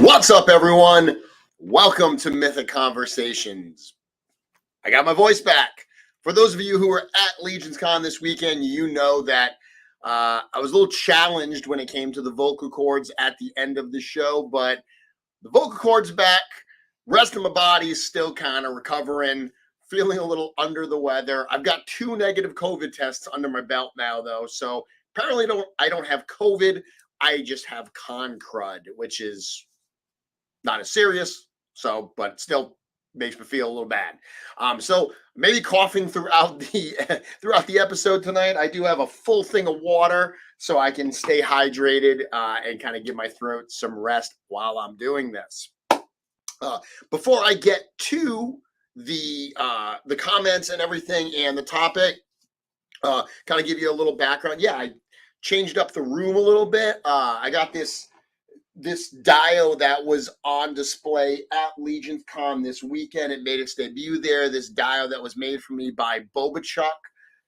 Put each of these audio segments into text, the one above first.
What's up, everyone? Welcome to Mythic Conversations. I got my voice back. For those of you who were at LegionsCon this weekend, you know that I was a little challenged when it came to the vocal cords at the end of the show, but the vocal cords back. Rest of my body is still kind of recovering, feeling a little under the weather. I've got 2 negative COVID tests under my belt now, though, so apparently I don't have COVID. I just have con crud, which is not as serious, but still makes me feel a little bad. So maybe coughing throughout the episode tonight. I do have a full thing of water so I can stay hydrated and kind of give my throat some rest while I'm doing this. Before I get to the comments and everything and the topic, kind of give you a little background. Yeah, I changed up the room a little bit. I got this dial that was on display at LegionsCon this weekend. It made its debut there. This dial that was made for me by Bobachuck.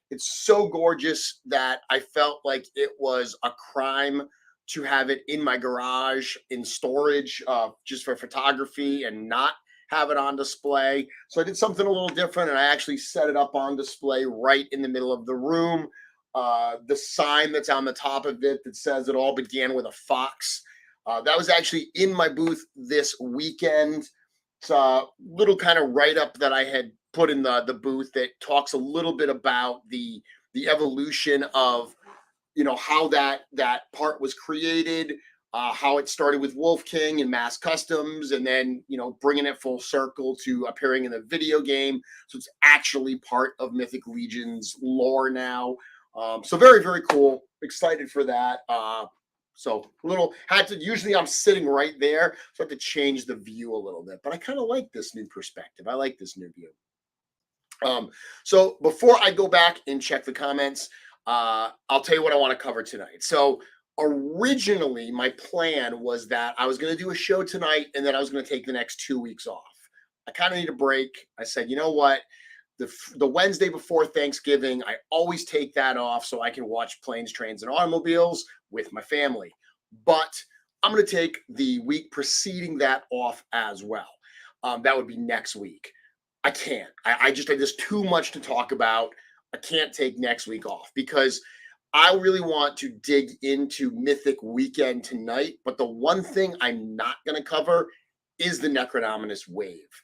It's so gorgeous that I felt like it was a crime to have it in my garage in storage just for photography and not have it on display. So I did something a little different, and I actually set it up on display right in the middle of the room. The sign that's on the top of it that says it all began with a fox. That was actually in my booth this weekend. It's a little kind of write-up that I had put in the booth that talks a little bit about the evolution of, how that part was created, how it started with Wolf King and Mass Customs, and then, bringing it full circle to appearing in the video game. So it's actually part of Mythic Legion's lore now. So very, very cool. Excited for that. So usually I'm sitting right there, so I have to change the view a little bit, but I kind of like this new perspective. I like this new view. So before I go back and check the comments, I'll tell you what I want to cover tonight. So originally my plan was that I was going to do a show tonight and then I was going to take the next 2 weeks off. I kind of need a break. I said, you know what? The Wednesday before Thanksgiving, I always take that off so I can watch Planes, Trains, and Automobiles with my family. But I'm going to take the week preceding that off as well. That would be next week. I can't. There's too much to talk about. I can't take next week off because I really want to dig into Mythic Weekend tonight. But the one thing I'm not going to cover is the Necronominous Wave.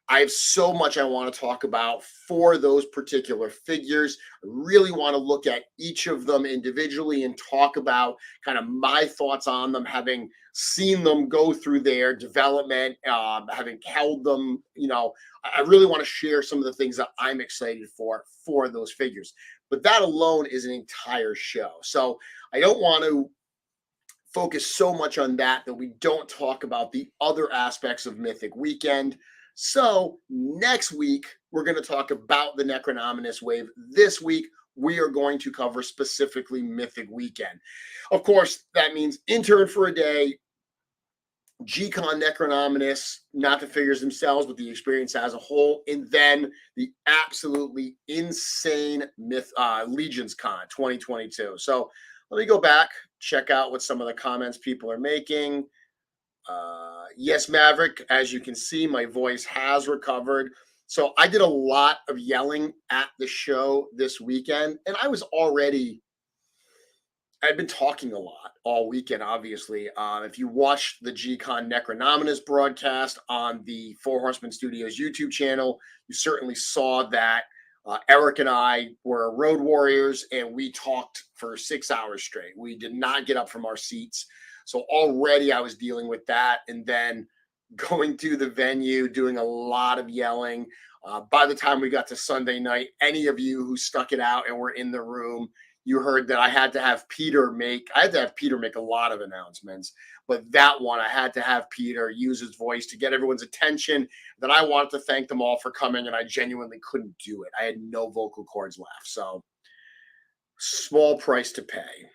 I have so much I want to talk about for those particular figures. I really want to look at each of them individually and talk about kind of my thoughts on them, having seen them go through their development, having held them. I really want to share some of the things that I'm excited for those figures. But that alone is an entire show. So I don't want to focus so much on that we don't talk about the other aspects of Mythic Weekend. So next week, we're going to talk about the Necronominous Wave. This week, we are going to cover specifically Mythic Weekend. Of course, that means Intern for a day, G-Con Necronominous, not the figures themselves, but the experience as a whole, and then the absolutely insane LegionsCon 2022. So let me go back, check out what some of the comments people are making. Yes, Maverick, as you can see, my voice has recovered. So I did a lot of yelling at the show this weekend, and I'd been talking a lot all weekend, obviously. If you watched the G-Con Necronominous broadcast on the Four Horsemen Studios YouTube channel, you certainly saw that Eric and I were road warriors, and we talked for 6 hours straight. We did not get up from our seats. So already I was dealing with that, and then going to the venue, doing a lot of yelling. By the time we got to Sunday night, any of you who stuck it out and were in the room, you heard that I had to have Peter make a lot of announcements, but that one I had to have Peter use his voice to get everyone's attention. That I wanted to thank them all for coming, and I genuinely couldn't do it. I had no vocal cords left, so small price to pay.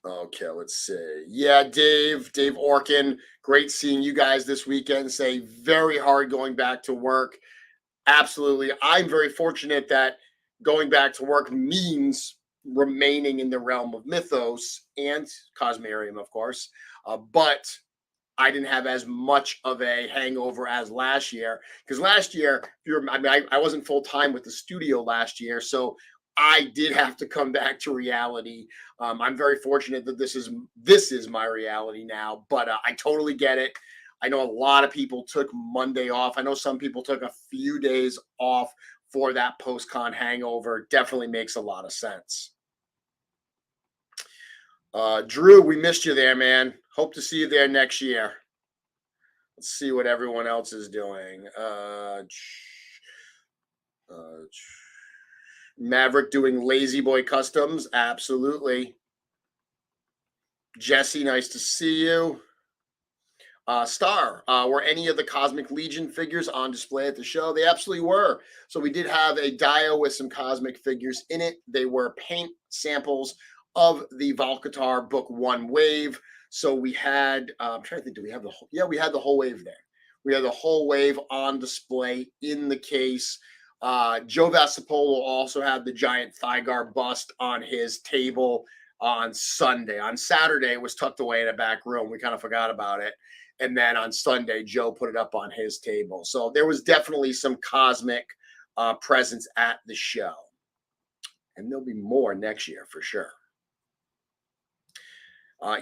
Okay, let's see. Yeah, Dave Orkin, great seeing you guys this weekend. Say very hard going back to work. Absolutely. I'm very fortunate that going back to work means remaining in the realm of mythos and Cosmerium, of course. But I didn't have as much of a hangover as last year, because last year, I wasn't full time with the studio last year, so I did have to come back to reality. I'm very fortunate that this is my reality now, but I totally get it. I know a lot of people took Monday off. I know some people took a few days off for that post-con hangover. Definitely makes a lot of sense. Drew, we missed you there, man. Hope to see you there next year. Let's see what everyone else is doing. Maverick doing Lazy Boy Customs. Absolutely. Jesse, nice to see you. Star, were any of the Cosmic Legion figures on display at the show? They absolutely were. So we did have a dio with some Cosmic figures in it. They were paint samples of the Valkatar Book 1 wave. So we had, I'm trying to think, do we have the whole? Yeah, we had the whole wave there. We had the whole wave on display in the case. Joe Vassapolo also had the giant Thygar bust on his table on Sunday. On Saturday, it was tucked away in a back room. We kind of forgot about it. And then on Sunday, Joe put it up on his table. So there was definitely some Cosmic presence at the show. And there'll be more next year for sure.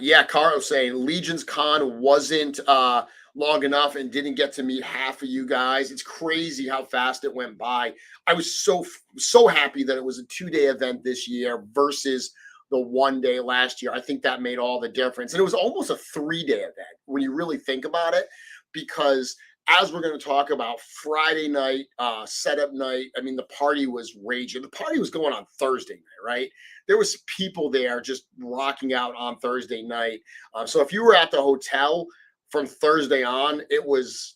Yeah, Carlos saying LegionsCon wasn't long enough and didn't get to meet half of you guys. It's crazy how fast it went by. I was so happy that it was a 2-day event this year versus the 1 day last year. I think that made all the difference. And it was almost a 3-day event when you really think about it, because as we're going to talk about, Friday night, setup night, I mean, the party was raging. The party was going on Thursday night, right? There was people there just rocking out on Thursday night. So if you were at the hotel from Thursday on, it was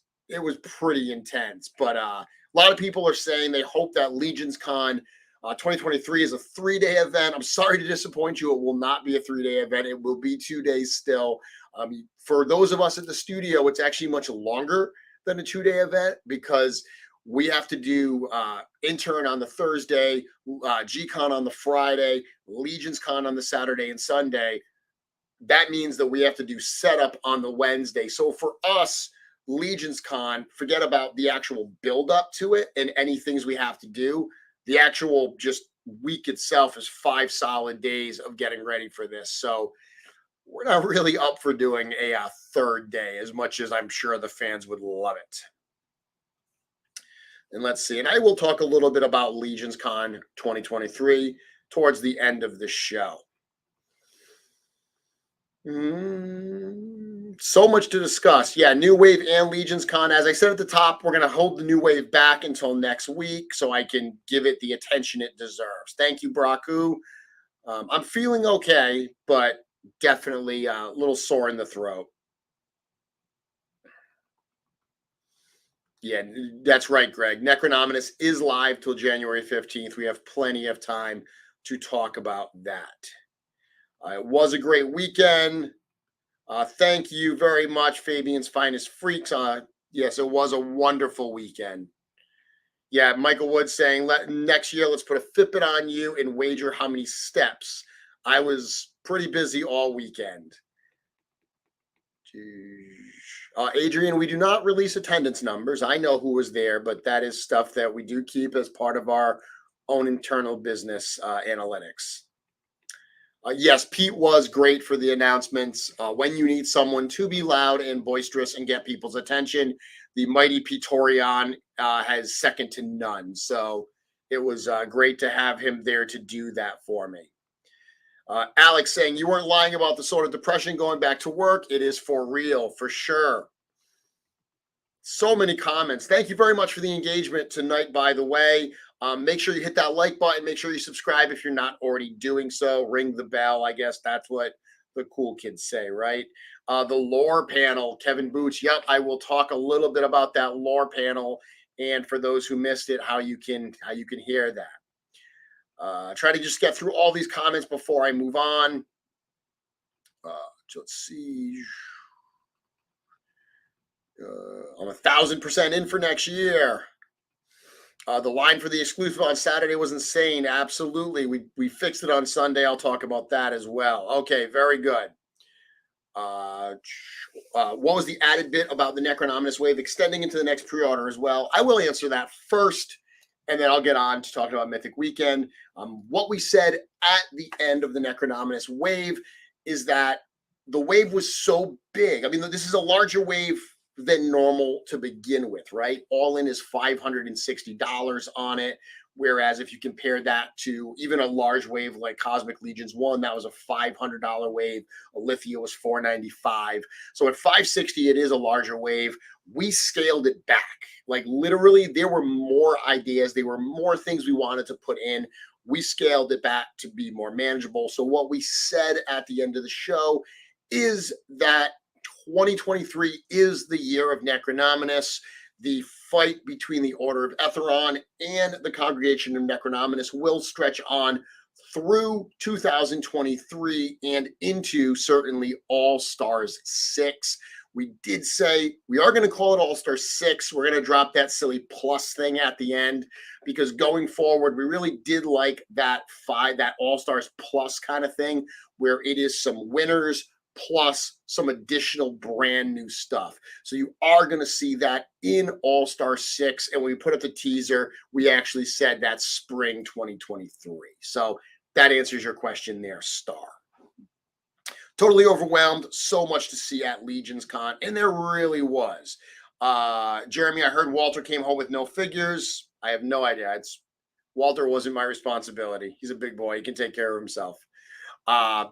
pretty intense. But a lot of people are saying they hope that LegionsCon 2023 is a 3-day event. I'm sorry to disappoint you. It will not be a 3-day event. It will be 2 days still. For those of us at the studio, it's actually much longer than a 2-day event, because we have to do Intern on the Thursday, G-Con on the Friday, LegionsCon on the Saturday and Sunday. That means that we have to do setup on the Wednesday. So for us, LegionsCon, forget about the actual build up to it and any things we have to do. The actual just week itself is 5 solid days of getting ready for this. So we're not really up for doing a third day, as much as I'm sure the fans would love it. And let's see. And I will talk a little bit about LegionsCon 2023 towards the end of the show. So much to discuss. Yeah, New Wave and LegionsCon. As I said at the top, we're going to hold the New Wave back until next week so I can give it the attention it deserves. Thank you, Braku. I'm feeling okay, but definitely a little sore in the throat. Yeah, that's right, Greg. Necronominus is live till January 15th. We have plenty of time to talk about that. It was a great weekend. Thank you very much, Fabian's Finest Freaks. Yes, it was a wonderful weekend. Yeah, Michael Wood saying, next year, let's put a Fitbit on you and wager how many steps. I was pretty busy all weekend. Adrian, we do not release attendance numbers. I know who was there, but that is stuff that we do keep as part of our own internal business analytics. Yes, Pete was great for the announcements. When you need someone to be loud and boisterous and get people's attention, the mighty Petorion has second to none. So it was great to have him there to do that for me. Alex saying, you weren't lying about the sort of depression going back to work. It is for real, for sure. So many comments. Thank you very much for the engagement tonight, by the way. Make sure you hit that like button. Make sure you subscribe if you're not already doing so. Ring the bell. I guess that's what the cool kids say, right? The lore panel, Kevin Boots. Yep, I will talk a little bit about that lore panel, and for those who missed it, how you can hear that. Try to just get through all these comments before I move on. Let's see. I'm 1,000% in for next year. The line for the exclusive on Saturday was insane. Absolutely. We fixed it on Sunday. I'll talk about that as well. Okay, very good. What was the added bit about the Necronominous wave extending into the next pre-order as well? I will answer that first, and then I'll get on to talking about Mythic Weekend. What we said at the end of the Necronominous wave is that the wave was so big. I mean, this is a larger wave than normal to begin with, right? All in is $560 on it. Whereas if you compare that to even a large wave like Cosmic Legions 1, that was a $500 wave. Alithia was $495. So at $560, it is a larger wave. We scaled it back. Like literally, there were more ideas. There were more things we wanted to put in. We scaled it back to be more manageable. So what we said at the end of the show is that 2023 is the year of Necronominous. The fight between the Order of Etheron and the Congregation of Necronominous will stretch on through 2023 and into certainly All Stars 6. We did say we are going to call it All Stars 6. We're going to drop that silly plus thing at the end because going forward, we really did like that All Stars plus kind of thing where it is some winners plus some additional brand new stuff. So you are going to see that in All-Star 6. And when we put up the teaser, we actually said that's spring 2023. So that answers your question there, Star. Totally overwhelmed. So much to see at LegionsCon. And there really was. Jeremy, I heard Walter came home with no figures. I have no idea. Walter wasn't my responsibility. He's a big boy. He can take care of himself.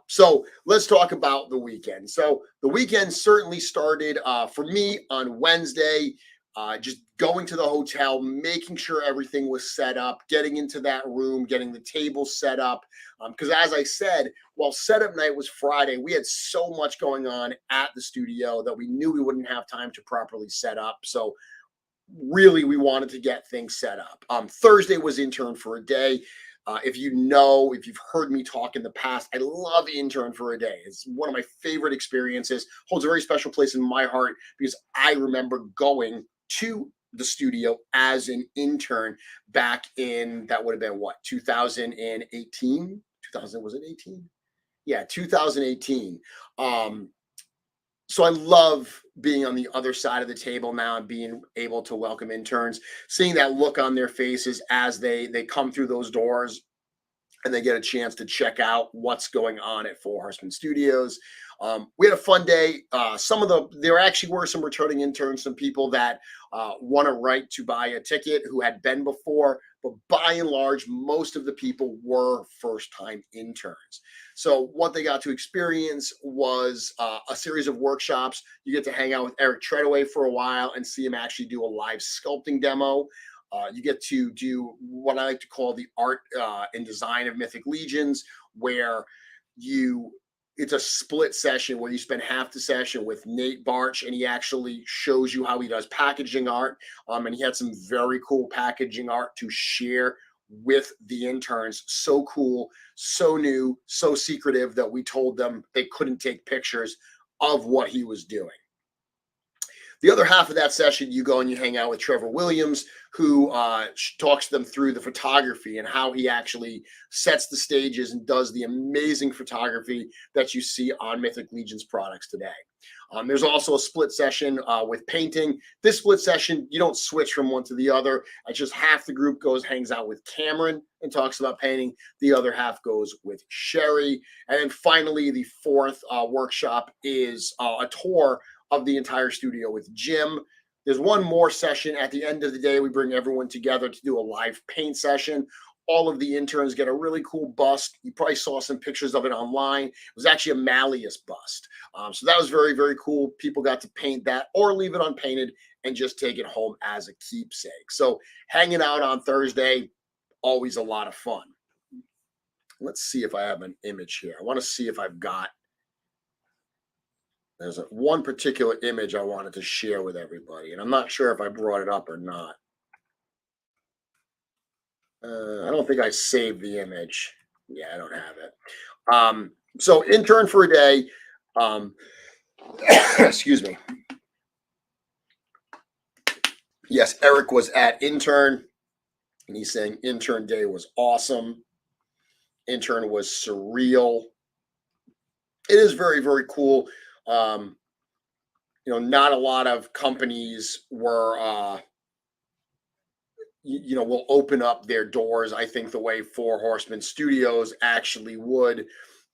So let's talk about the weekend. So the weekend certainly started for me on Wednesday, just going to the hotel, making sure everything was set up, getting into that room, getting the table set up. Because as I said, while setup night was Friday, we had so much going on at the studio that we knew we wouldn't have time to properly set up. So really, we wanted to get things set up. Thursday was Intern for a day. If you've heard me talk in the past, I love Intern for a day. It's one of my favorite experiences, holds a very special place in my heart because I remember going to the studio as an intern back in, that would have been what, 2018? 2000, was it 18? Yeah, 2018. So I love being on the other side of the table now and being able to welcome interns, seeing that look on their faces as they come through those doors and they get a chance to check out what's going on at Four Horsemen Studios. We had a fun day. There actually were some returning interns, some people that won a right to buy a ticket who had been before, but by and large, most of the people were first-time interns. So what they got to experience was a series of workshops. You get to hang out with Eric Treadaway for a while and see him actually do a live sculpting demo. You get to do what I like to call the art and design of Mythic Legions, where it's a split session where you spend half the session with Nate Barch, and he actually shows you how he does packaging art. And he had some very cool packaging art to share with the interns. So cool, so new, so secretive that we told them they couldn't take pictures of what he was doing. The other half of that session, you go and you hang out with Trevor Williams, who talks them through the photography and how he actually sets the stages and does the amazing photography that you see on Mythic Legions products today. There's also a split session with painting. This split session, you don't switch from one to the other. It's just half the group hangs out with Cameron and talks about painting. The other half goes with Sherry. And then finally, the fourth workshop is a tour of the entire studio with Jim. There's one more session at the end of the day. We bring everyone together to do a live paint session. all of the interns get a really cool bust. You probably saw some pictures of it online. It was actually a Malleus bust. So that was very, very cool. People got to paint that or leave it unpainted and just take it home as a keepsake. So hanging out on Thursday, always a lot of fun. Let's see if I have an image here. I want to see if I've got, there's one particular image I wanted to share with everybody, and I'm not sure if I brought it up or not. I don't think I saved the image. Yeah, I don't have it. So intern for a day. Excuse me. Yes, Eric was at intern, and he's saying intern day was awesome. Intern was surreal. It is very, very cool. Not a lot of companies were, will open up their doors, I think, the way Four Horsemen Studios actually would.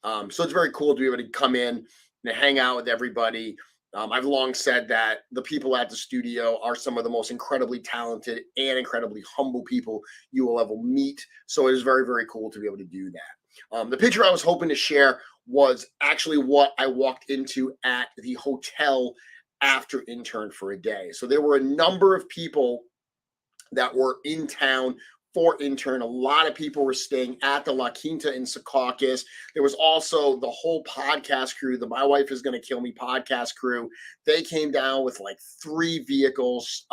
So it's very cool to be able to come in and hang out with everybody. I've long said that the people at the studio are some of the most incredibly talented and incredibly humble people you will ever meet. So it is very, very cool to be able to do that. The picture I was hoping to share was actually what I walked into at the hotel after intern for a day. So there were a number of people that were in town for intern. A lot of people were staying at the La Quinta in Secaucus. There was also the whole podcast crew, the My Wife Is Going to Kill Me podcast crew. They came down with like 3 vehicles.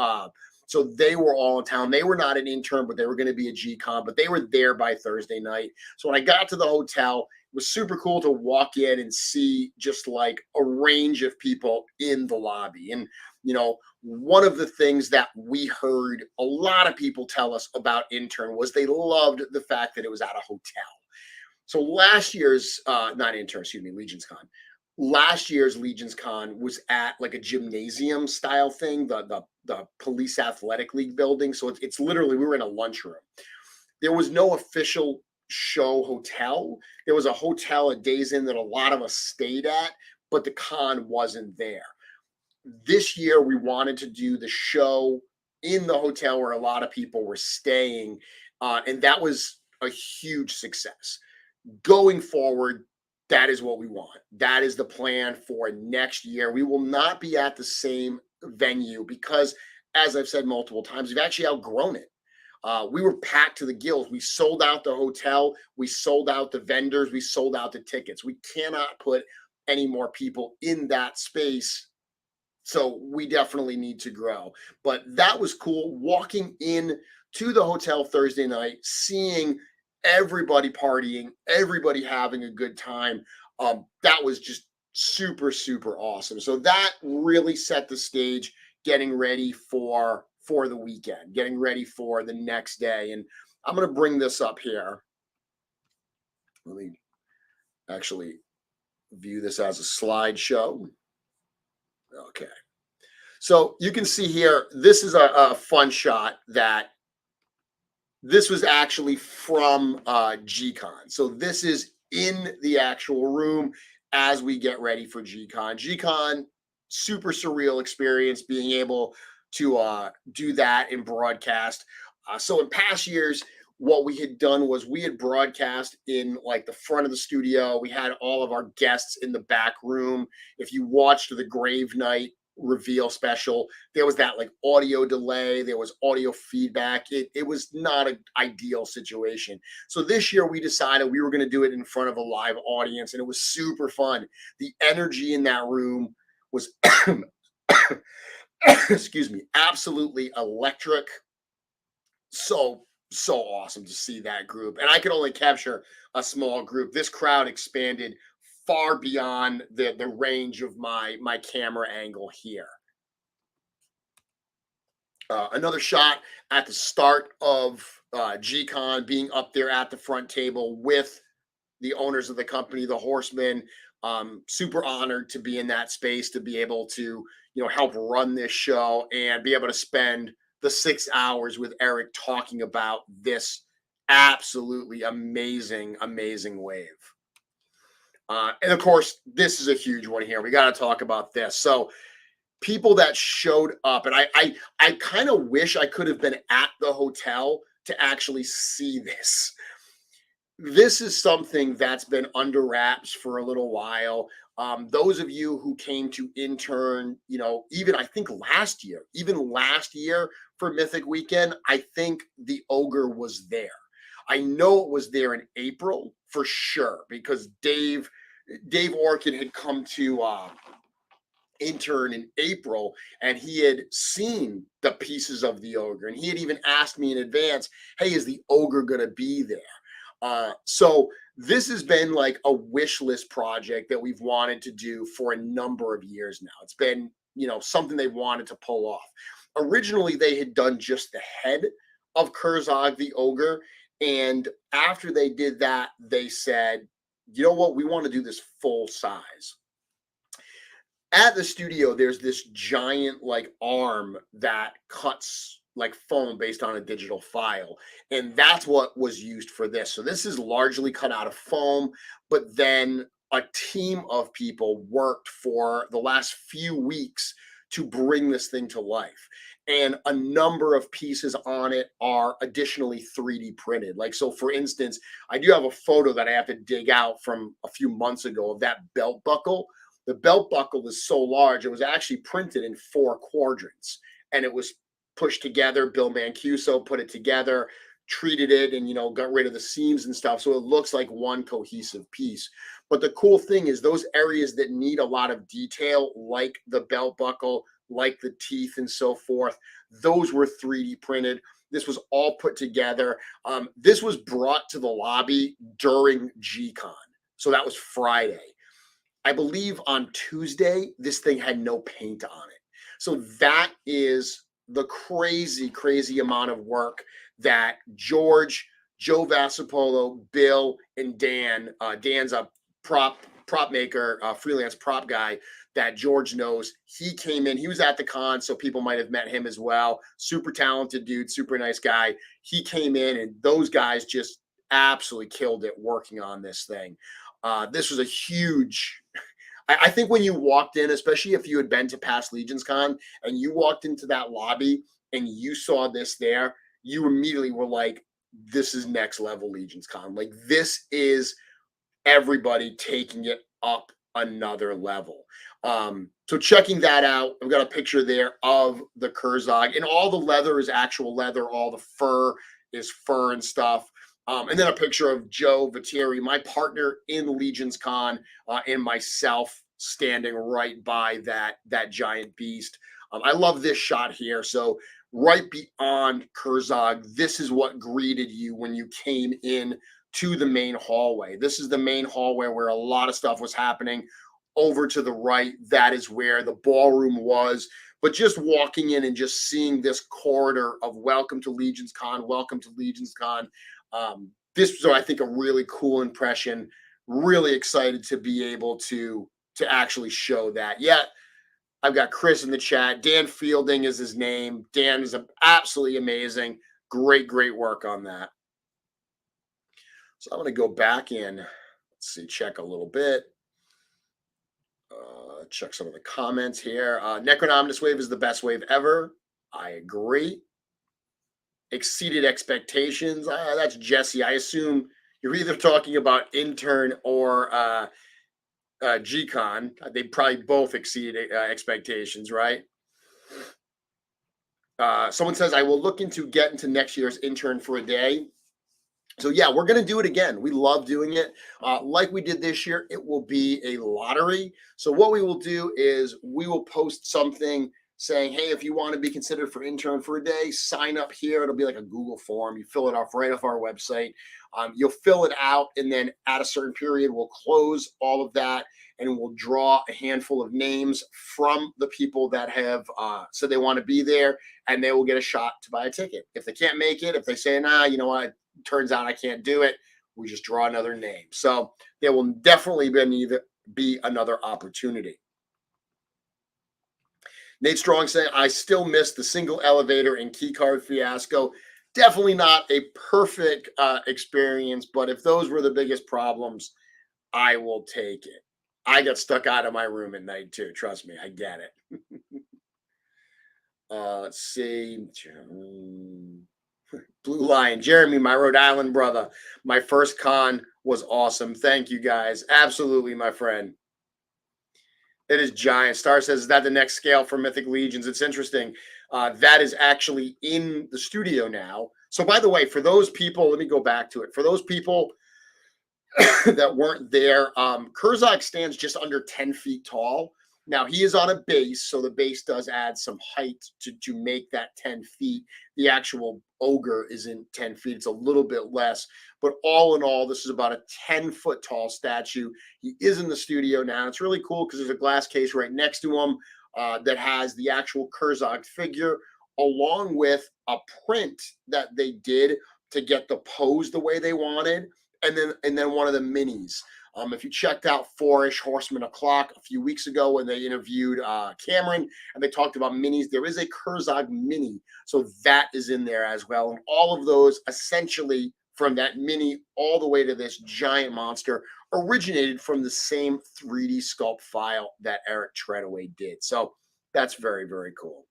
So they were all in town. They were not an intern, but they were going to be a G-Con, but they were there by Thursday night. So when I got to the hotel, it was super cool to walk in and see just like a range of people in the lobby. And, one of the things that we heard a lot of people tell us about intern was they loved the fact that it was at a hotel. So last year's, not intern, excuse me, LegionsCon. Last year's LegionsCon was at like a gymnasium style thing, the police athletic league building. So it's literally, we were in a lunchroom. There was no official show hotel. There was a hotel at Days Inn that a lot of us stayed at, but the con wasn't there. This year, we wanted to do the show in the hotel where a lot of people were staying, and that was a huge success. Going forward, that is what we want. That is the plan for next year. We will not be at the same venue because, as I've said multiple times, we've actually outgrown it. We were packed to the gills. We sold out the hotel. We sold out the vendors. We sold out the tickets. We cannot put any more people in that space. So we definitely need to grow. But that was cool. Walking in to the hotel Thursday night, seeing everybody partying, everybody having a good time. That was just super, super awesome. So that really set the stage, getting ready for the weekend, getting ready for the next day. And I'm going to bring this up here. Let me actually view this as a slideshow. Okay. So you can see here, this is a fun shot that this was actually from G-Con. So this is in the actual room as we get ready for G-Con. G-Con, super surreal experience being able to do that in broadcast. So in past years, what we had done was we had broadcast in like the front of the studio. We had all of our guests in the back room. If you watched the Grave Night reveal special, there was that like audio delay, there was audio feedback. It was not an ideal situation. So this year we decided we were going to do it in front of a live audience, and it was super fun. The energy in that room was excuse me, absolutely electric. So awesome to see that group. And I could only capture a small group. This crowd expanded far beyond the range of my camera angle here. Another shot at the start of G-Con, being up there at the front table with the owners of the company, the Horsemen. Super honored to be in that space, to be able to help run this show and be able to spend the 6 hours with Eric talking about this absolutely amazing wave. And of course, this is a huge one here. We got to talk about this. So people that showed up, and I kind of wish I could have been at the hotel to actually see this. This is something that's been under wraps for a little while. Those of you who came to Intern, even I think even last year for Mythic Weekend, I think the ogre was there. I know it was there in April for sure because Dave Orkin had come to Intern in April and he had seen the pieces of the ogre and he had even asked me in advance, hey, is the ogre going to be there? So this has been like a wish list project that we've wanted to do for a number of years now. It's been, something they wanted to pull off. Originally, they had done just the head of Kurzog the ogre. And after they did that, they said, you know what, we want to do this full size. At the studio, there's this giant like arm that cuts like foam based on a digital file. And that's what was used for this. So this is largely cut out of foam, but then a team of people worked for the last few weeks to bring this thing to life. And a number of pieces on it are additionally 3D printed. Like, so for instance, I do have a photo that I have to dig out from a few months ago of that belt buckle. The belt buckle is so large, it was actually printed in 4 quadrants and it was pushed together. Bill Mancuso put it together, treated it, and got rid of the seams and stuff. So it looks like one cohesive piece. But the cool thing is those areas that need a lot of detail, like the belt buckle, like the teeth and so forth, those were 3D printed. This was all put together. This was brought to the lobby during G-Con. So that was Friday. I believe on Tuesday, this thing had no paint on it. So that is the crazy, crazy amount of work that George, Joe Vassapolo, Bill, and Dan, Dan's a prop maker, freelance prop guy that George knows. He came in, he was at the con, so people might have met him as well. Super talented dude, super nice guy. He came in and those guys just absolutely killed it working on this thing. This was a huge, I think when you walked in, especially if you had been to past LegionsCon and you walked into that lobby and you saw this there, you immediately were like, this is next level LegionsCon. Like this is everybody taking it up another level. So checking that out, I've got a picture there of the Kurzog and all the leather is actual leather. All the fur is fur and stuff. And then a picture of Joe Viteri, my partner in LegionsCon, and myself standing right by that giant beast. I love this shot here. So right beyond Kurzog, this is what greeted you when you came in to the main hallway. This is the main hallway where a lot of stuff was happening. Over to the right, that is where the ballroom was. But just walking in and just seeing this corridor of welcome to LegionsCon, welcome to LegionsCon. This was, I think, a really cool impression. Really excited to be able to actually show that. Yeah, I've got Chris in the chat. Dan Fielding is his name. Dan is absolutely amazing. Great work on that. So I'm going to go back in. Let's see, check a little bit. Check some of the comments here. Necronominus wave is the best wave ever. I agree. Exceeded expectations. That's Jesse. I assume you're either talking about Intern or G-Con. They probably both exceeded expectations, right? Someone says, I will look into get into next year's Intern for a day. So yeah, we're going to do it again. We love doing it. Like we did this year, it will be a lottery. So what we will do is we will post something saying, hey, if you want to be considered for Intern for a day, sign up here. It'll be like a Google form. You fill it off right off our website. You'll fill it out, and then at a certain period, we'll close all of that, and we'll draw a handful of names from the people that have said they want to be there, and they will get a shot to buy a ticket. If they can't make it, if they say, nah, you know what, turns out I can't do it, we just draw another name. So there will definitely be another opportunity. Nate Strong saying, I still miss the single elevator and key card fiasco. Definitely not a perfect experience, but if those were the biggest problems, I will take it. I got stuck out of my room at night too. Trust me, I get it. Let's see. Blue Lion, Jeremy, my Rhode Island brother. My first con was awesome. Thank you guys. Absolutely, my friend. It is giant. Star says, is that the next scale for Mythic Legions? It's interesting. That is actually in the studio now. So, by the way, for those people, let me go back to it. For those people that weren't there, Kurzak stands just under 10 feet tall. Now, he is on a base, so the base does add some height to make that 10 feet. The actual ogre isn't 10 feet. It's a little bit less. But all in all, this is about a 10-foot tall statue. He is in the studio now. It's really cool because there's a glass case right next to him that has the actual Kurzak figure, along with a print that they did to get the pose the way they wanted. And then one of the minis. If you checked out Fourish Horseman O'Clock a few weeks ago when they interviewed Cameron and they talked about minis, there is a Kurzak mini. So that is in there as well. And all of those essentially from that mini all the way to this giant monster originated from the same 3D sculpt file that Eric Treadaway did. So that's very, very cool.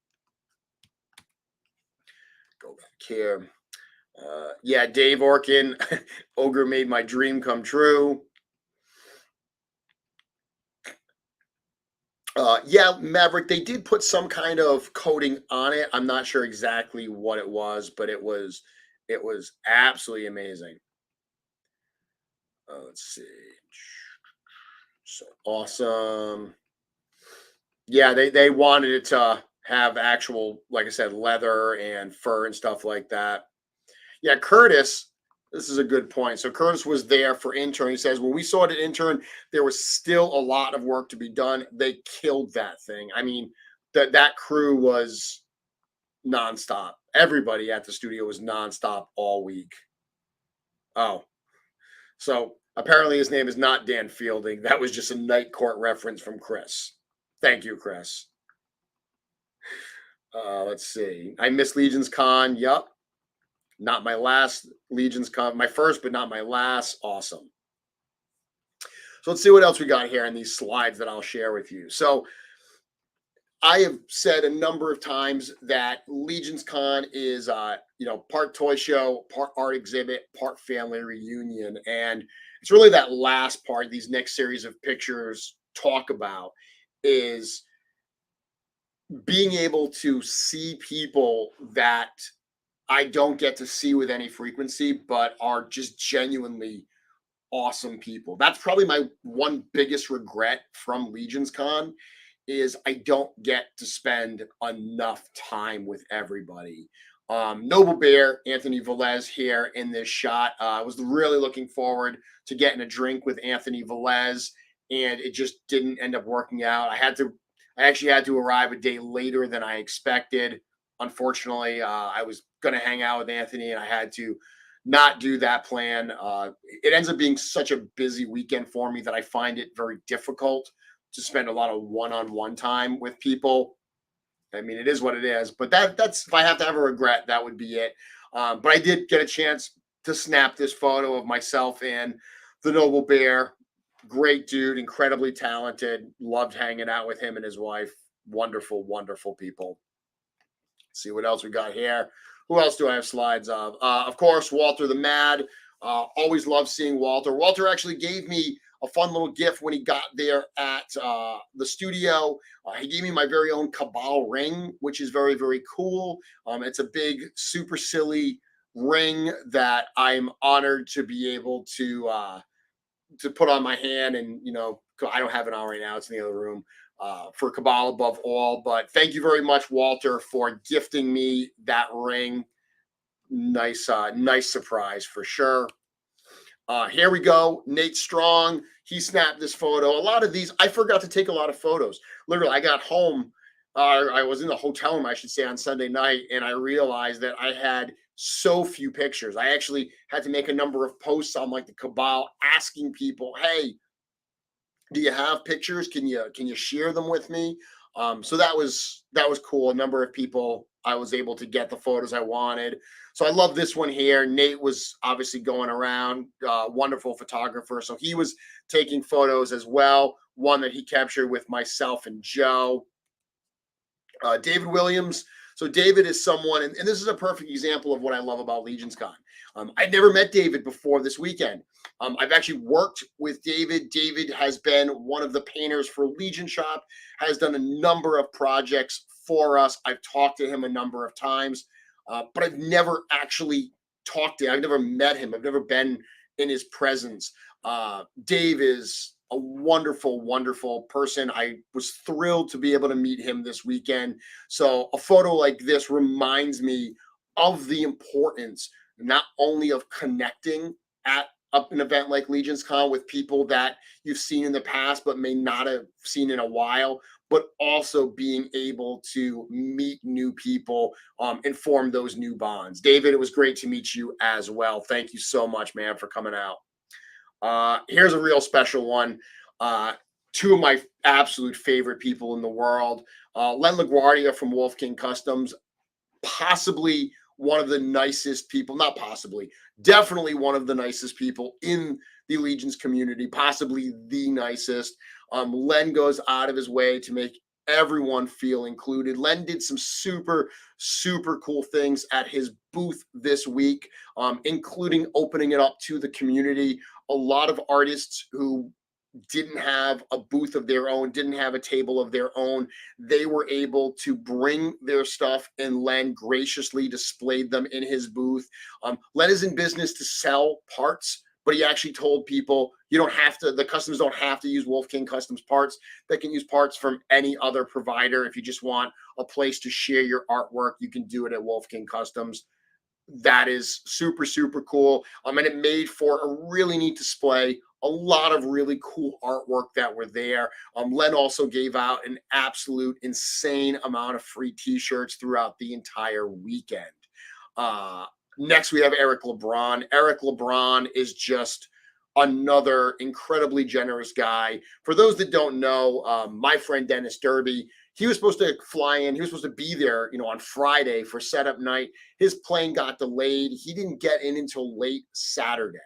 Go back here. Yeah, Dave Orkin, Ogre made my dream come true. Yeah, Maverick, they did put some kind of coating on it. I'm not sure exactly what it was, but it was absolutely amazing. Let's see. So awesome. Yeah, they wanted it to have actual, like I said, leather and fur and stuff like that. Yeah, Curtis, this is a good point. So Curtis was there for Intern. He says, when we saw it at Intern, there was still a lot of work to be done. They killed that thing. I mean, that crew was nonstop. Everybody at the studio was nonstop all week. Oh, so apparently his name is not Dan Fielding. That was just a night court reference from Chris. Thank you, Chris. Let's see. I missed LegionsCon. Yup. Not my last LegionsCon, my first, but not my last. Awesome. So let's see what else we got here in these slides that I'll share with you. So I have said a number of times that LegionsCon is, part toy show, part art exhibit, part family reunion. And it's really that last part these next series of pictures talk about is being able to see people that I don't get to see with any frequency, but are just genuinely awesome people. That's probably my one biggest regret from LegionsCon is I don't get to spend enough time with everybody. Noble Bear, Anthony Velez here in this shot. I was really looking forward to getting a drink with Anthony Velez, and it just didn't end up working out. I actually had to arrive a day later than I expected. Unfortunately, I was going to hang out with Anthony and I had to not do that plan. It ends up being such a busy weekend for me that I find it very difficult to spend a lot of one-on-one time with people. I mean, it is what it is, but that's if I have to have a regret, that would be it. But I did get a chance to snap this photo of myself and the Noble Bear. Great dude, incredibly talented. Loved hanging out with him and his wife. Wonderful, wonderful people. See what else we got here. Who else do I have slides of? Of course, Walter the Mad. Always love seeing Walter. Walter actually gave me a fun little gift when he got there at the studio. He gave me my very own Cabal ring, which is very, very cool. It's a big, super silly ring that I'm honored to be able to put on my hand. And, I don't have it on right now. It's in the other room. For Cabal above all. But thank you very much, Walter, for gifting me that ring. Nice surprise for sure. Here we go. Nate Strong. He snapped this photo. A lot of these, I forgot to take a lot of photos. Literally, I got home. I was in the hotel room, I should say, on Sunday night, and I realized that I had so few pictures. I actually had to make a number of posts on like the Cabal asking people, hey, do you have pictures? Can you share them with me? So that was cool. A number of people I was able to get the photos I wanted. So I love this one here. Nate was obviously going around, wonderful photographer. So he was taking photos as well. One that he captured with myself and Joe. David Williams So David is someone, and this is a perfect example of what I love about LegionsCon. I'd never met David before this weekend. I've actually worked with David. David has been one of the painters for Legion Shop, has done a number of projects for us. I've talked to him a number of times, but I've never actually talked to him. I've never met him. I've never been in his presence. Dave is a wonderful, wonderful person. I was thrilled to be able to meet him this weekend. So a photo like this reminds me of the importance not only of connecting at an event like LegionsCon with people that you've seen in the past but may not have seen in a while, but also being able to meet new people and form those new bonds. David, it was great to meet you as well. Thank you so much, man, for coming out. Here's a real special one. Two of my absolute favorite people in the world. Len LaGuardia from Wolf King Customs, possibly one of the nicest people, not possibly, definitely one of the nicest people in the Legions community, possibly the nicest. Len goes out of his way to make everyone feel included. Len did some super, super cool things at his booth this week, including opening it up to the community. A lot of artists who didn't have a booth of their own, didn't have a table of their own, they were able to bring their stuff, and Len graciously displayed them in his booth. Len is in business to sell parts, but he actually told people you don't have to, the customers don't have to use Wolf King Customs parts. They can use parts from any other provider. If you just want a place to share your artwork, you can do it at Wolf King Customs. That is super, super cool. And it made for a really neat display. A lot of really cool artwork that were there. Len also gave out an absolute insane amount of free t-shirts throughout the entire weekend. Next, we have Eric LeBron. Eric LeBron is just another incredibly generous guy. For those that don't know, my friend Dennis Derby, he was supposed to fly in. He was supposed to be there, on Friday for setup night. His plane got delayed. He didn't get in until late Saturday.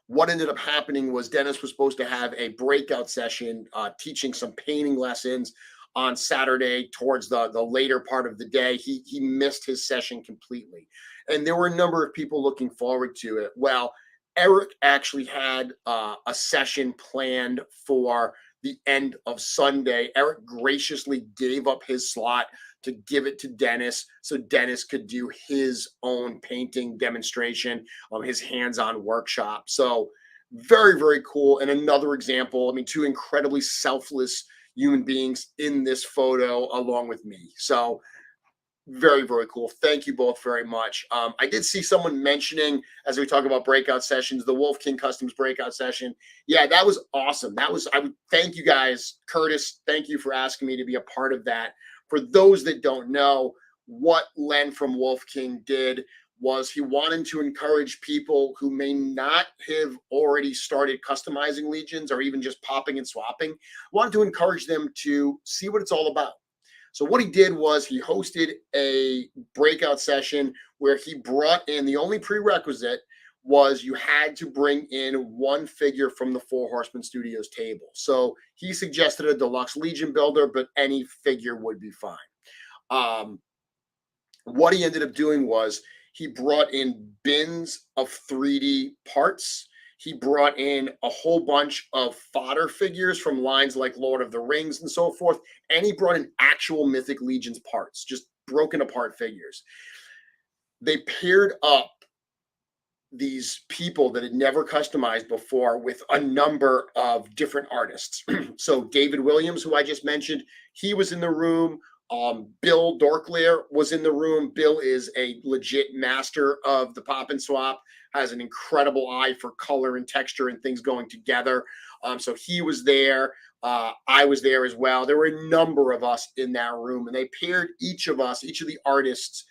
What ended up happening was Dennis was supposed to have a breakout session teaching some painting lessons on Saturday towards the later part of the day. He missed his session completely. And there were a number of people looking forward to it. Well, Eric actually had a session planned for the end of Sunday. Eric graciously gave up his slot to give it to Dennis so Dennis could do his own painting demonstration, his hands-on workshop. So very, very cool. And another example, two incredibly selfless human beings in this photo along with me. So very, very cool. Thank you both very much. I did see someone mentioning, as we talk about breakout sessions, the Wolf King Customs breakout session. Yeah, that was awesome. I would thank you guys. Curtis, thank you for asking me to be a part of that. For those that don't know, what Len from Wolf King did was he wanted to encourage people who may not have already started customizing Legions or even just popping and swapping, wanted to encourage them to see what it's all about. So what he did was he hosted a breakout session where he brought in, the only prerequisite was you had to bring in one figure from the Four Horsemen Studios table. So he suggested a deluxe Legion builder, but any figure would be fine. What he ended up doing was he brought in bins of 3D parts. He brought in a whole bunch of fodder figures from lines like Lord of the Rings and so forth. And he brought in actual Mythic Legions parts, just broken apart figures. They paired up these people that had never customized before with a number of different artists. So David Williams, who I just mentioned, he was in the room. Bill Dorklier was in the room. Bill is a legit master of the pop and swap, has an incredible eye for color and texture and things going together. So he was there. I was there as well. There were a number of us in that room, and they paired each of us, each of the artists,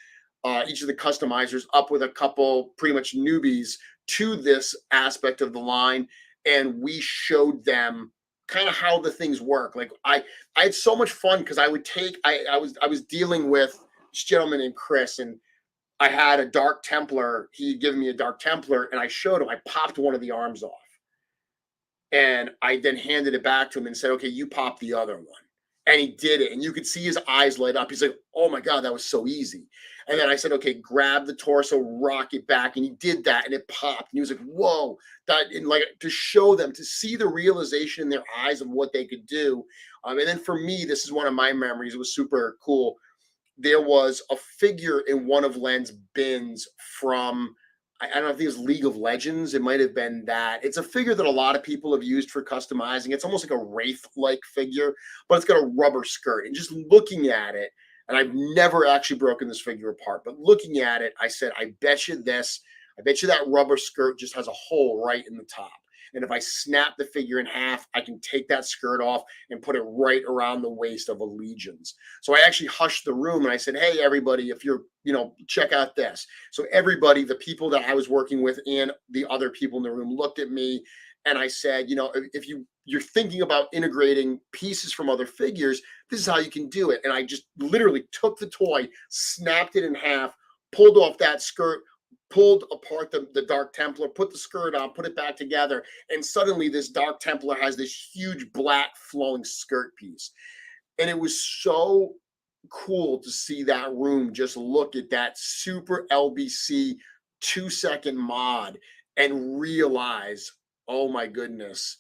each of the customizers up with a couple pretty much newbies to this aspect of the line. And we showed them kind of how the things work. Like I had so much fun because I was dealing with this gentleman named Chris, and I had a Dark Templar. He had given me a Dark Templar, and I showed him. I popped one of the arms off, and I then handed it back to him and said, "Okay, you pop the other one." And he did it. And you could see his eyes light up. He's like, oh my God, that was so easy. And then I said, okay, grab the torso, rock it back. And he did that and it popped. And he was like, whoa, that, and like to show them, to see the realization in their eyes of what they could do. And then for me, this is one of my memories. It was super cool. There was a figure in one of Len's bins from, I don't know if it was League of Legends. It might have been that. It's a figure that a lot of people have used for customizing. It's almost like a Wraith-like figure, but it's got a rubber skirt. And just looking at it, and I've never actually broken this figure apart, but looking at it, I said, I bet you that rubber skirt just has a hole right in the top. And if I snap the figure in half, I can take that skirt off and put it right around the waist of a Legion's. So I actually hushed the room and I said, hey, everybody, if you're, check out this. So everybody, the people that I was working with and the other people in the room looked at me and I said, if you're thinking about integrating pieces from other figures, this is how you can do it. And I just literally took the toy, snapped it in half, pulled off that skirt, pulled apart the Dark Templar, put the skirt on, put it back together, and suddenly this Dark Templar has this huge black flowing skirt piece. And it was so cool to see that room just look at that super LBC 2-second mod and realize, oh my goodness,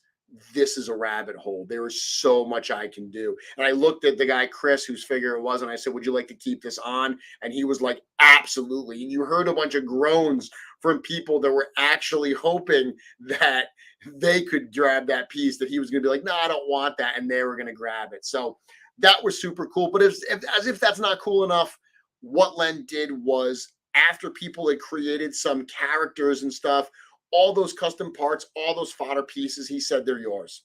this is a rabbit hole. There is so much I can do. And I looked at the guy, Chris, whose figure it was, and I said, would you like to keep this on? And he was like, absolutely. And you heard a bunch of groans from people that were actually hoping that they could grab that piece, that he was going to be like, no, I don't want that. And they were going to grab it. So that was super cool. But as if that's not cool enough, what Len did was, after people had created some characters and stuff, all those custom parts, all those fodder pieces, he said, they're yours.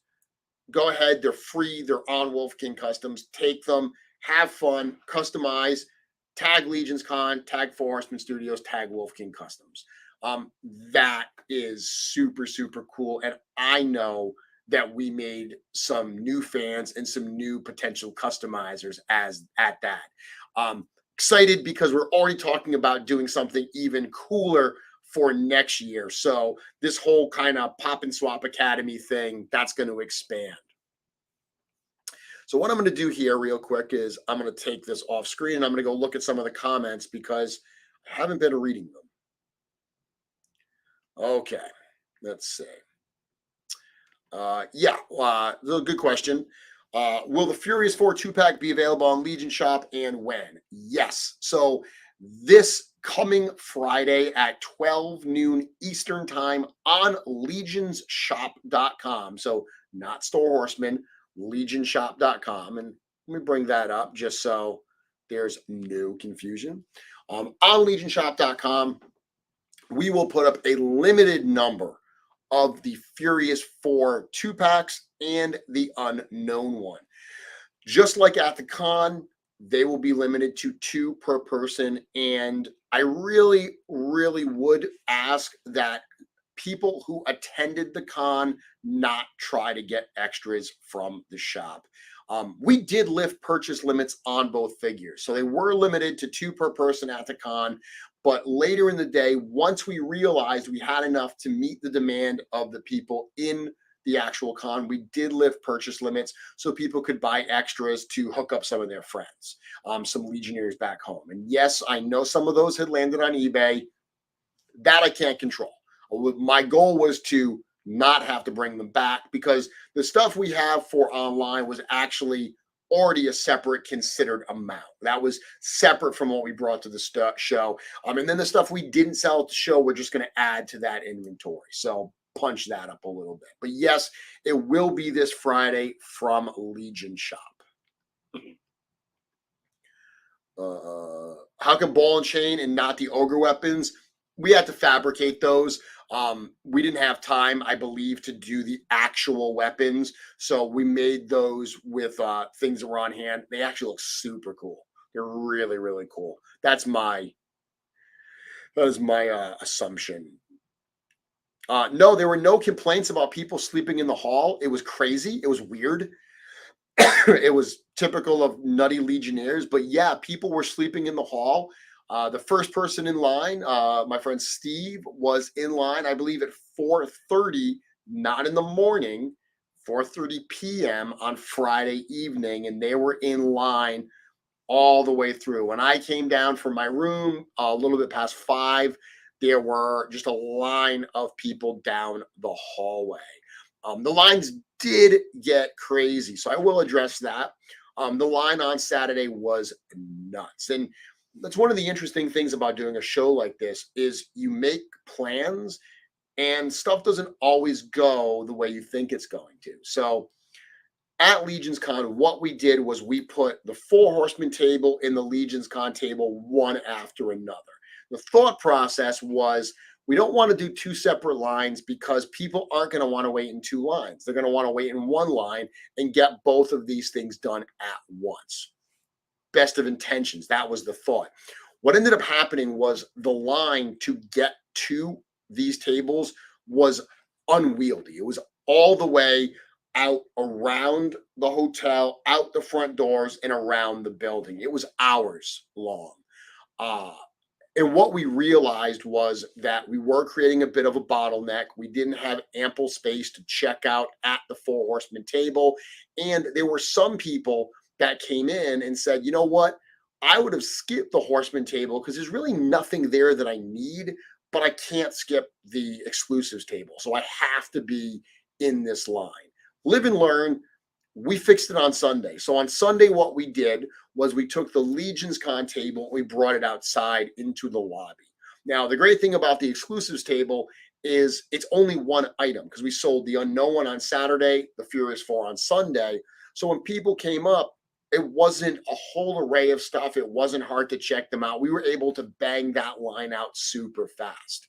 Go ahead. They're free. They're on Wolf King Customs. Take them. Have fun. Customize. Tag LegionsCon. Tag Forestman Studios. Tag Wolf King Customs. That is super, super cool. And I know that we made some new fans and some new potential customizers at that. Excited because we're already talking about doing something even cooler for next year. So this whole kind of Pop and Swap Academy thing, that's going to expand. So what I'm going to do here real quick is I'm going to take this off screen and I'm going to go look at some of the comments because I haven't been reading them. Okay, let's see. Good question. Will the Furious 4 2-pack be available on Legion Shop and when? Yes. So this coming Friday at 12 noon Eastern time on LegionsShop.com. So not Store Horseman, LegionsShop.com. And let me bring that up just so there's no confusion. On LegionsShop.com, we will put up a limited number of the Furious 4 2-packs and the unknown one. Just like at the con, they will be limited to 2 per person. And I really, really would ask that people who attended the con not try to get extras from the shop. We did lift purchase limits on both figures. So they were limited to 2 per person at the con. But later in the day, once we realized we had enough to meet the demand of the people in the actual con, we did lift purchase limits so people could buy extras to hook up some of their friends, some Legionnaires back home. And yes, I know some of those had landed on eBay. That I can't control. My goal was to not have to bring them back because the stuff we have for online was actually already a separate considered amount. That was separate from what we brought to the show. And then the stuff we didn't sell at the show, we're just going to add to that inventory. So punch that up a little bit. But yes, it will be this Friday from Legion Shop. How come ball and chain and not the ogre weapons? We had to fabricate those. We didn't have time, I believe, to do the actual weapons. So we made those with things that were on hand. They actually look super cool. They're really, really cool. That is my assumption. No, there were no complaints about people sleeping in the hall. It was crazy. It was weird. It was typical of nutty Legionnaires. But yeah, people were sleeping in the hall. The first person in line, my friend Steve, was in line, I believe, at 4:30, not in the morning, 4:30 p.m. on Friday evening, and they were in line all the way through. When I came down from my room a little bit past 5, there were just a line of people down the hallway. The lines did get crazy, so I will address that. The line on Saturday was nuts, and that's one of the interesting things about doing a show like this is you make plans and stuff doesn't always go the way you think it's going to. So at LegionsCon, what we did was we put the Four Horsemen table in the LegionsCon table one after another. The thought process was we don't want to do two separate lines because people aren't going to want to wait in two lines. They're going to want to wait in one line and get both of these things done at once. Best of intentions. That was the thought. What ended up happening was the line to get to these tables was unwieldy. It was all the way out around the hotel, out the front doors, and around the building. It was hours long. And what we realized was that we were creating a bit of a bottleneck. We didn't have ample space to check out at the Four Horsemen table. And there were some people that came in and said, you know what? I would have skipped the Horseman table because there's really nothing there that I need, but I can't skip the exclusives table. So I have to be in this line. Live and learn. We fixed it on Sunday. So on Sunday, what we did was we took the LegionsCon table, we brought it outside into the lobby. Now, the great thing about the exclusives table is it's only one item because we sold the Unknown one on Saturday, the Furious 4 on Sunday. So when people came up, it wasn't a whole array of stuff. It wasn't hard to check them out. We were able to bang that line out super fast.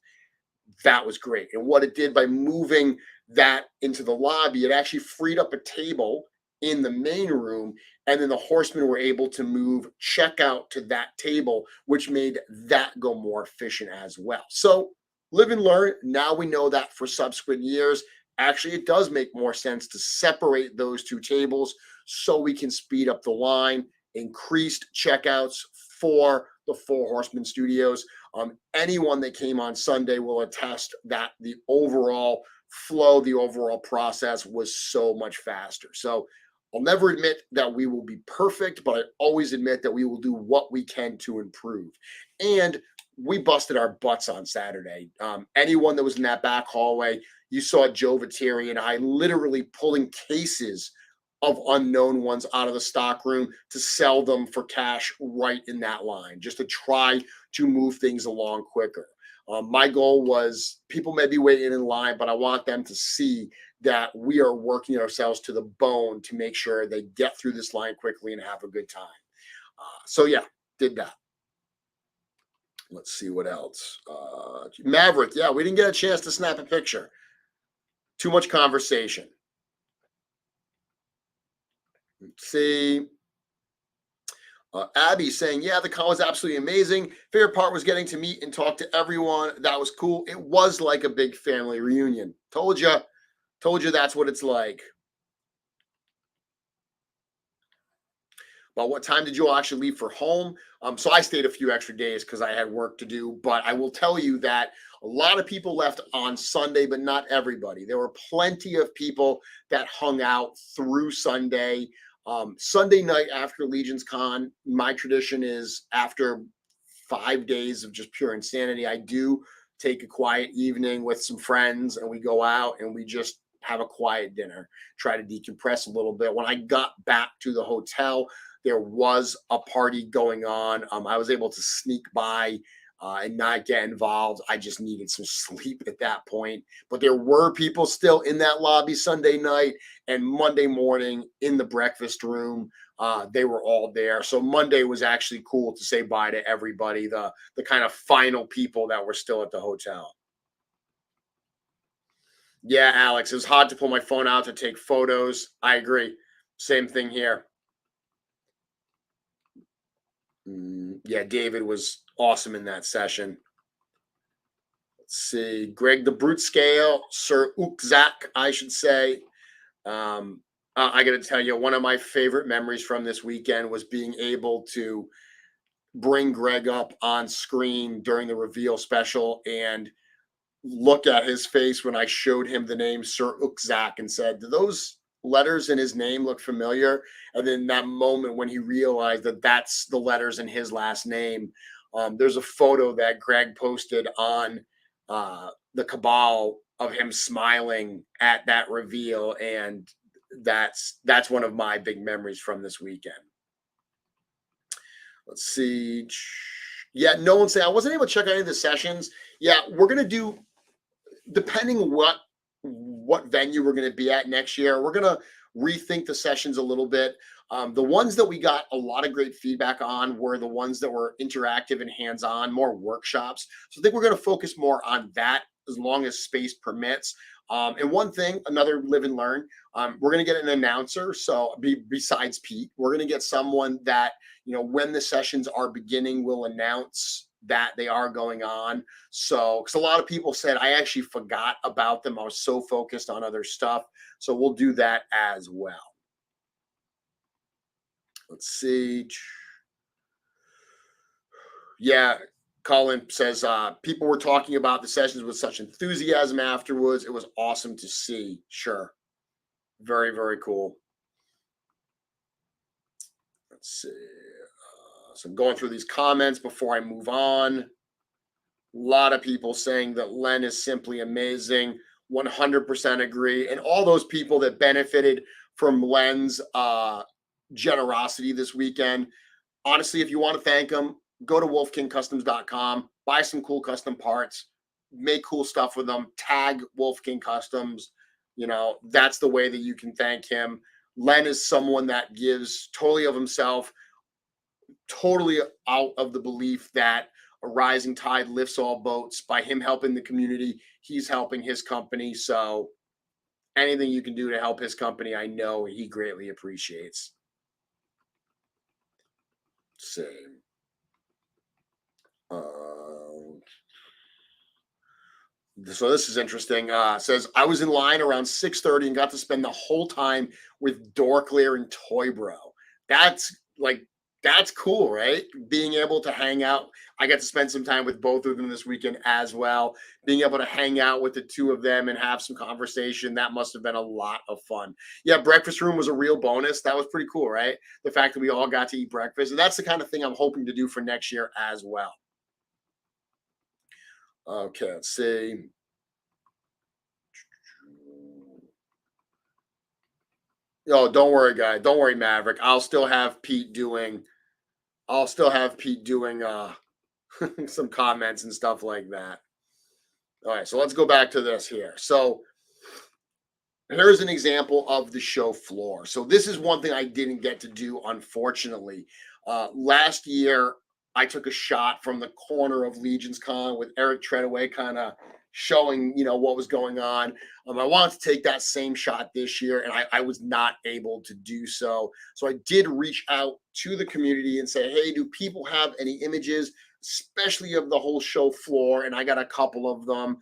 That was great. And what it did by moving that into the lobby, it actually freed up a table in the main room. And then the Horsemen were able to move checkout to that table, which made that go more efficient as well. So live and learn. Now we know that for subsequent years, actually, it does make more sense to separate those two tables so we can speed up the line, increased checkouts for the Four Horsemen Studios. Anyone that came on Sunday will attest that the overall flow, the overall process was so much faster. So I'll never admit that we will be perfect, but I always admit that we will do what we can to improve. And we busted our butts on Saturday. Anyone that was in that back hallway, you saw Joe Viteri and I literally pulling cases of Unknown ones out of the stock room to sell them for cash right in that line, just to try to move things along quicker. My goal was people may be waiting in line, but I want them to see that we are working ourselves to the bone to make sure they get through this line quickly and have a good time. So yeah, did that. Let's see what else. Maverick, yeah, we didn't get a chance to snap a picture. Too much conversation. Let's see. Abby saying, yeah, the con was absolutely amazing. Favorite part was getting to meet and talk to everyone. That was cool. It was like a big family reunion. Told you that's what it's like. But what time did you all actually leave for home? So I stayed a few extra days because I had work to do. But I will tell you that a lot of people left on Sunday, but not everybody. There were plenty of people that hung out through Sunday. Sunday night after LegionsCon, my tradition is after 5 days of just pure insanity, I do take a quiet evening with some friends and we go out and we just have a quiet dinner, try to decompress a little bit. When I got back to the hotel, there was a party going on. I was able to sneak by and not get involved. I just needed some sleep at that point. But there were people still in that lobby Sunday night and Monday morning in the breakfast room. They were all there. So Monday was actually cool to say bye to everybody, the kind of final people that were still at the hotel. Yeah, Alex, it was hard to pull my phone out to take photos. I agree. Same thing here. Yeah, David was awesome in that session. Let's see. Greg the Brute Scale, Sir Ukzak, I should say. I got to tell you, one of my favorite memories from this weekend was being able to bring Greg up on screen during the reveal special and look at his face when I showed him the name Sir Ukzak and said, do those letters in his name looked familiar. And then that moment when he realized that that's the letters in his last name, there's a photo that Greg posted on the Cabal of him smiling at that reveal. And that's one of my big memories from this weekend. Let's see. Yeah, no one said I wasn't able to check out any of the sessions. Yeah, we're gonna do, depending what venue we're gonna be at next year. We're gonna rethink the sessions a little bit. The ones that we got a lot of great feedback on were the ones that were interactive and hands-on, more workshops. So I think we're gonna focus more on that as long as space permits. And one thing, another live and learn. We're gonna get an announcer. So besides Pete, we're gonna get someone that, when the sessions are beginning, will announce that they are going on. So, because a lot of people said I actually forgot about them. I was so focused on other stuff. So we'll do that as well. Let's see. Yeah, Colin says people were talking about the sessions with such enthusiasm afterwards. It was awesome to see. Sure. Very, very cool. Let's see. So I'm going through these comments before I move on. A lot of people saying that Len is simply amazing. 100% agree. And all those people that benefited from Len's generosity this weekend, honestly, if you want to thank him, go to wolfkingcustoms.com, buy some cool custom parts, make cool stuff with them, tag Wolf King Customs. That's the way that you can thank him. Len is someone that gives totally of himself, totally out of the belief that a rising tide lifts all boats. By him helping the community, he's helping his company. So anything you can do to help his company, I know he greatly appreciates. Same. So this is interesting. Says I was in line around 6:30 and got to spend the whole time with Door Clear and Toy Bro. That's cool, right? Being able to hang out. I got to spend some time with both of them this weekend as well. Being able to hang out with the two of them and have some conversation, that must have been a lot of fun. Yeah, breakfast room was a real bonus. That was pretty cool, right? The fact that we all got to eat breakfast. And that's the kind of thing I'm hoping to do for next year as well. Okay, let's see. Oh, don't worry, guy. Don't worry, Maverick. I'll still have Pete doing some comments and stuff like that. All right, so let's go back to this here. So here's an example of the show floor. So this is one thing I didn't get to do, unfortunately. Last year, I took a shot from the corner of LegionsCon with Eric Treadaway kind of showing, what was going on. I wanted to take that same shot this year, and I was not able to do so. So I did reach out to the community and say, hey, do people have any images, especially of the whole show floor? And I got a couple of them.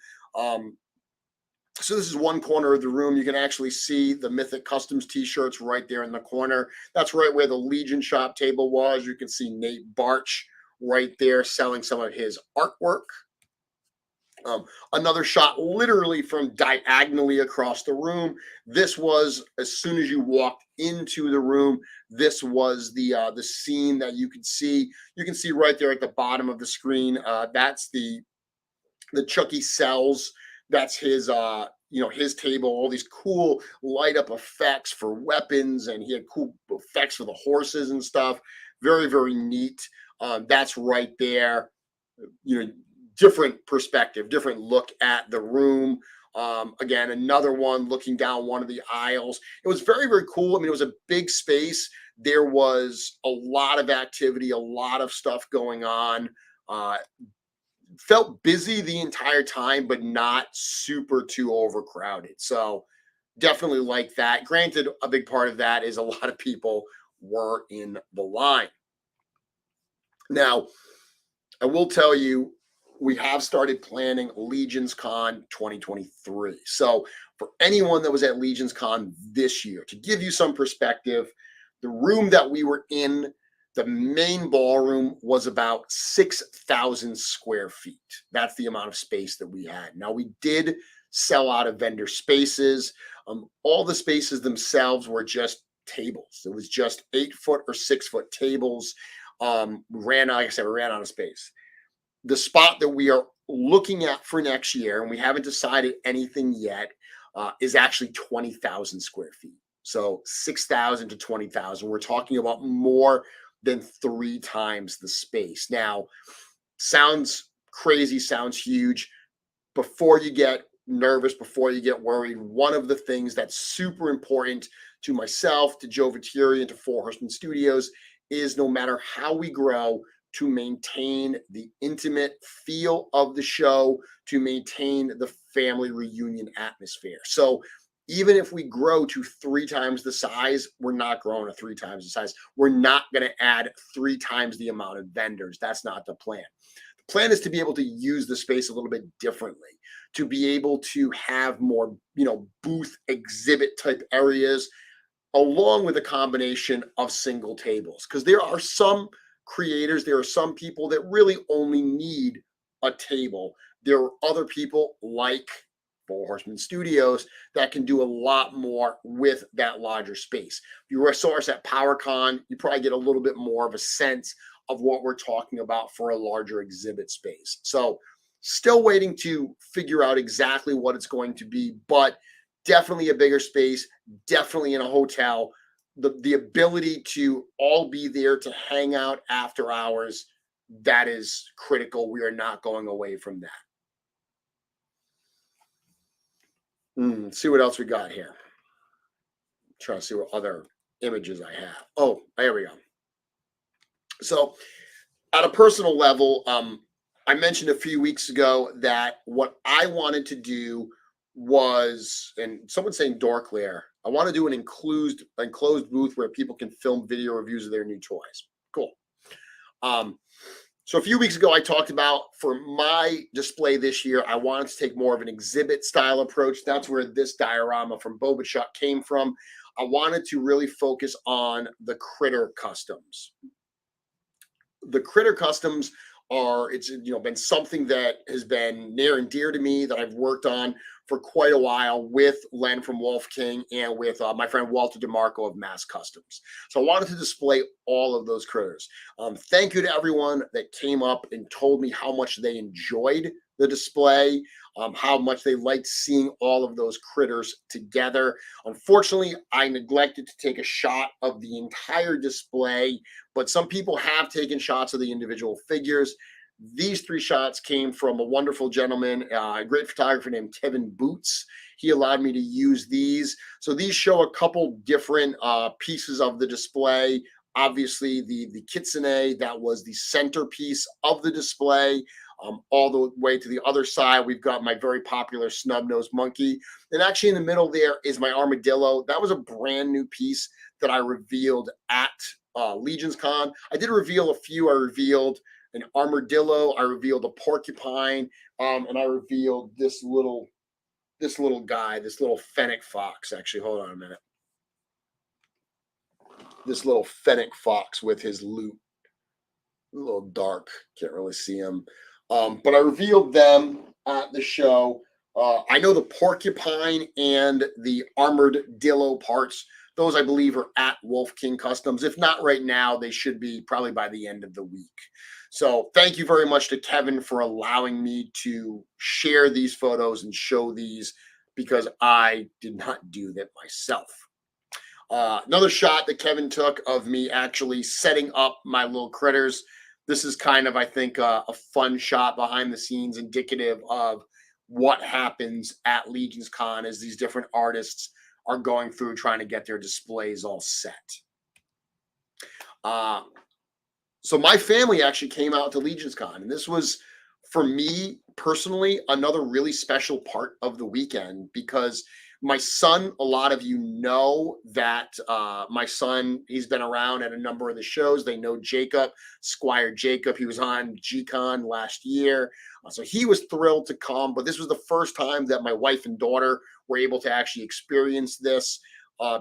So this is one corner of the room. You can actually see the Mythic Customs t-shirts right there in the corner. That's right where the Legion shop table was. You can see Nate Barch right there selling some of his artwork. Another shot literally from diagonally across the room. This was, as soon as you walked into the room, this was the scene that you could see. You can see right there at the bottom of the screen. That's the Chucky sells. That's his his table, all these cool light up effects for weapons, and he had cool effects for the horses and stuff. Very, very neat. That's right there. Different perspective, different look at the room. Again, another one looking down one of the aisles. It was very, very cool. I mean, it was a big space. There was a lot of activity, a lot of stuff going on. Felt busy the entire time, but not super too overcrowded. So definitely like that. Granted, a big part of that is a lot of people were in the line. Now, I will tell you, we have started planning LegionsCon 2023. So for anyone that was at LegionsCon this year, to give you some perspective, the room that we were in, the main ballroom, was about 6,000 square feet. That's the amount of space that we had. Now, we did sell out of vendor spaces. All the spaces themselves were just tables. It was just 8 foot or 6 foot tables. Like I said, we ran out of space. The spot that we are looking at for next year, and we haven't decided anything yet, is actually 20,000 square feet. So 6,000 to 20,000. We're talking about more than 3 times the space. Now, sounds crazy, sounds huge. Before you get nervous, before you get worried, one of the things that's super important to myself, to Joe Viteri, and to Four Horsemen Studios is no matter how we grow, to maintain the intimate feel of the show, to maintain the family reunion atmosphere. So even if we grow to 3 times the size, we're not growing to 3 times the size. We're not going to add 3 times the amount of vendors. That's not the plan. The plan is to be able to use the space a little bit differently, to be able to have more, booth exhibit type areas, along with a combination of single tables. Because there are some creators, there are some people that really only need a table. There are other people like Four Horsemen Studios that can do a lot more with that larger space. If you saw us at PowerCon, you probably get a little bit more of a sense of what we're talking about for a larger exhibit space. So still waiting to figure out exactly what it's going to be, but definitely a bigger space, definitely in a hotel. The ability to all be there to hang out after hours, that is critical. We are not going away from that. See what else we got here. Trying to see what other images I have. Oh, there we go. So at a personal level, I mentioned a few weeks ago that what I wanted to do was, and someone's saying door clear, I want to do an enclosed booth where people can film video reviews of their new toys. Cool. So a few weeks ago, I talked about, for my display this year, I wanted to take more of an exhibit style approach. That's where this diorama from Boba Chuck came from. I wanted to really focus on the critter customs. The critter customs it's been something that has been near and dear to me, that I've worked on for quite a while with Len from Wolf King and with my friend Walter DeMarco of Mass Customs. So I wanted to display all of those critters. Thank you to everyone that came up and told me how much they enjoyed the display, how much they liked seeing all of those critters together. Unfortunately, I neglected to take a shot of the entire display, but some people have taken shots of the individual figures. These 3 shots came from a wonderful gentleman, a great photographer named Kevin Boots. He allowed me to use these. So these show a couple different pieces of the display. Obviously, the kitsune, that was the centerpiece of the display. All the way to the other side, we've got my very popular snub-nosed monkey. And actually in the middle there is my armadillo. That was a brand new piece that I revealed at LegionsCon. I did reveal a few. I revealed an armadillo, I revealed a porcupine, and I revealed this little guy, this little fennec fox. Actually, hold on a minute. This little fennec fox with his loot. A little dark, can't really see him. But I revealed them at the show. I know the porcupine and the armadillo parts, those I believe are at Wolf King Customs. If not right now, they should be probably by the end of the week. So thank you very much to Kevin for allowing me to share these photos and show these, because I did not do that myself. Another shot that Kevin took of me actually setting up my little critters. This is kind of, I think, a fun shot behind the scenes, indicative of what happens at LegionsCon as these different artists are going through trying to get their displays all set. So my family actually came out to LegionsCon, and this was, for me personally, another really special part of the weekend, because my son, a lot of you know that my son, he's been around at a number of the shows. They know Jacob, Squire Jacob. He was on G-Con last year. So he was thrilled to come, but this was the first time that my wife and daughter were able to actually experience this.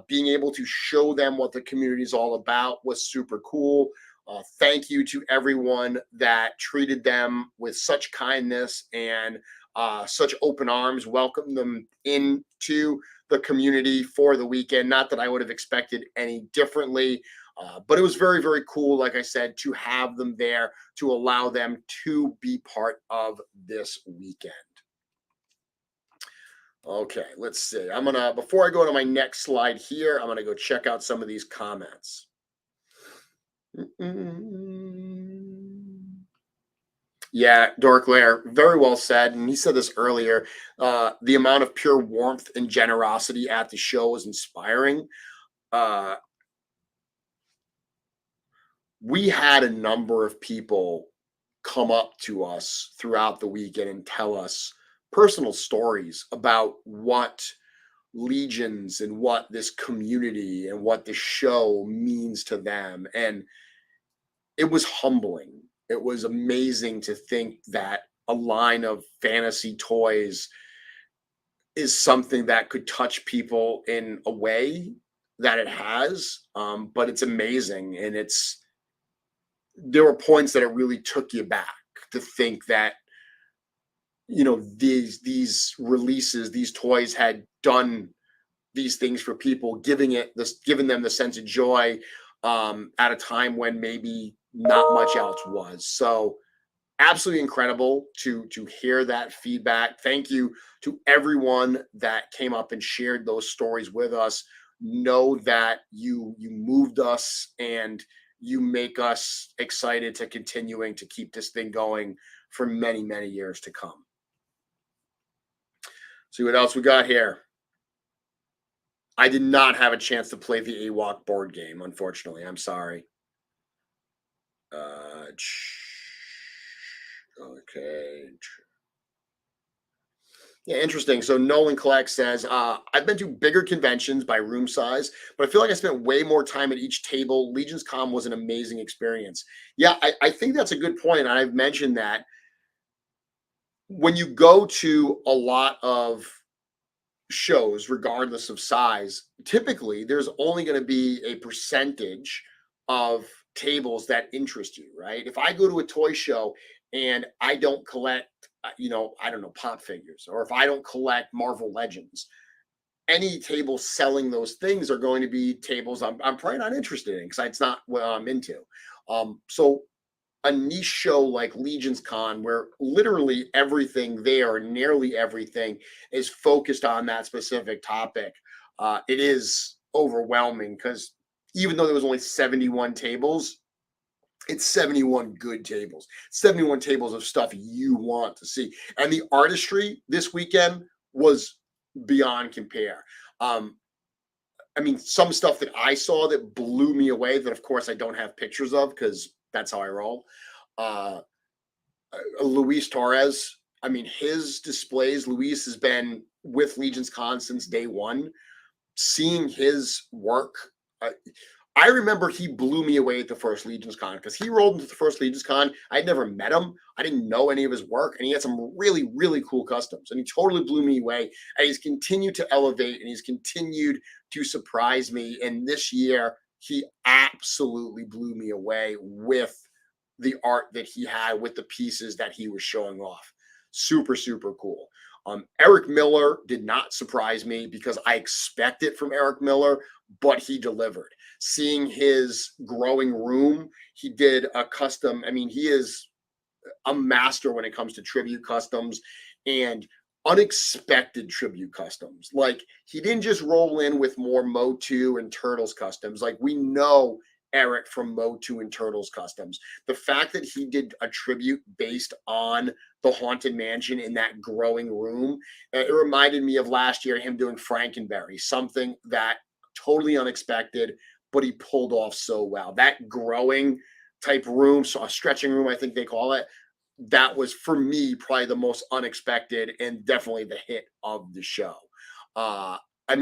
Being able to show them what the community is all about was super cool. Thank you to everyone that treated them with such kindness and such open arms, welcomed them into the community for the weekend. Not that I would have expected any differently, but it was very, very cool, like I said, to have them there, to allow them to be part of this weekend. Okay, let's see. before I go to my next slide here, I'm gonna go check out some of these comments. Yeah, Dork Lair, very well said. And he said this earlier. The amount of pure warmth and generosity at the show was inspiring. Uh, we had a number of people come up to us throughout the weekend and tell us personal stories about what Legions and what this community and what the show means to them. And it was humbling. It was amazing to think that a line of fantasy toys is something that could touch people in a way that it has. But it's amazing. And there were points that it really took you back to think that, these releases, these toys had done these things for people, giving them the sense of joy at a time when maybe not much else was. So absolutely incredible to hear that feedback. Thank you to everyone that came up and shared those stories with us. Know that you moved us and you make us excited to continuing to keep this thing going for many, many years to come. See what else we got here. I did not have a chance to play the AWOC board game, unfortunately. I'm sorry. Okay. Yeah, interesting. So Nolan Collect says, I've been to bigger conventions by room size, but I feel like I spent way more time at each table. LegionsCon was an amazing experience. Yeah, I think that's a good point. And I've mentioned that when you go to a lot of shows, regardless of size, typically there's only going to be a percentage of tables that interest you, right? If I go to a toy show and I don't collect, I don't know, pop figures, or if I don't collect Marvel Legends, any tables selling those things are going to be tables I'm probably not interested in because it's not what I'm into. So a niche show like LegionsCon, where literally everything there, nearly everything, is focused on that specific topic, it is overwhelming because even though there was only 71 tables, it's 71 good tables, 71 tables of stuff you want to see. And the artistry this weekend was beyond compare. Some stuff that I saw that blew me away that, of course, I don't have pictures of because that's how I roll. Luis Torres, his displays, Luis has been with LegionsCon since day one. Seeing his work, I remember he blew me away at the first LegionsCon because he rolled into the first LegionsCon. I'd never met him. I didn't know any of his work, and he had some really, really cool customs, and he totally blew me away. And he's continued to elevate, and he's continued to surprise me. And this year, he absolutely blew me away with the art that he had, with the pieces that he was showing off. Super, super cool. Eric Miller did not surprise me because I expect it from Eric Miller, but he delivered. Seeing his growing room, he did a custom. He is a master when it comes to tribute customs and unexpected tribute customs. Like, he didn't just roll in with more Motu and Turtles customs. Like, we know Eric from Motu and Turtles customs. The fact that he did a tribute based on the Haunted Mansion in that growing room, it reminded me of last year, him doing Frankenberry, something that totally unexpected, but he pulled off so well. That growing type room, so a stretching room, I think they call it, that was, for me, probably the most unexpected and definitely the hit of the show.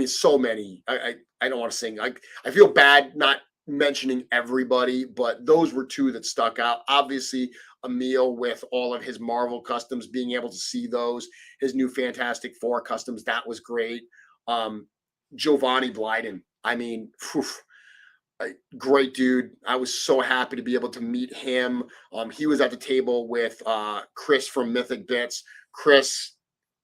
So many. I don't want to sing. I feel bad not mentioning everybody, but those were two that stuck out. Obviously, Emil with all of his Marvel customs, being able to see those, his new Fantastic Four customs, that was great. Giovanni Blyden, great dude. I was so happy to be able to meet him. He was at the table with Chris from Mythic Bits. Chris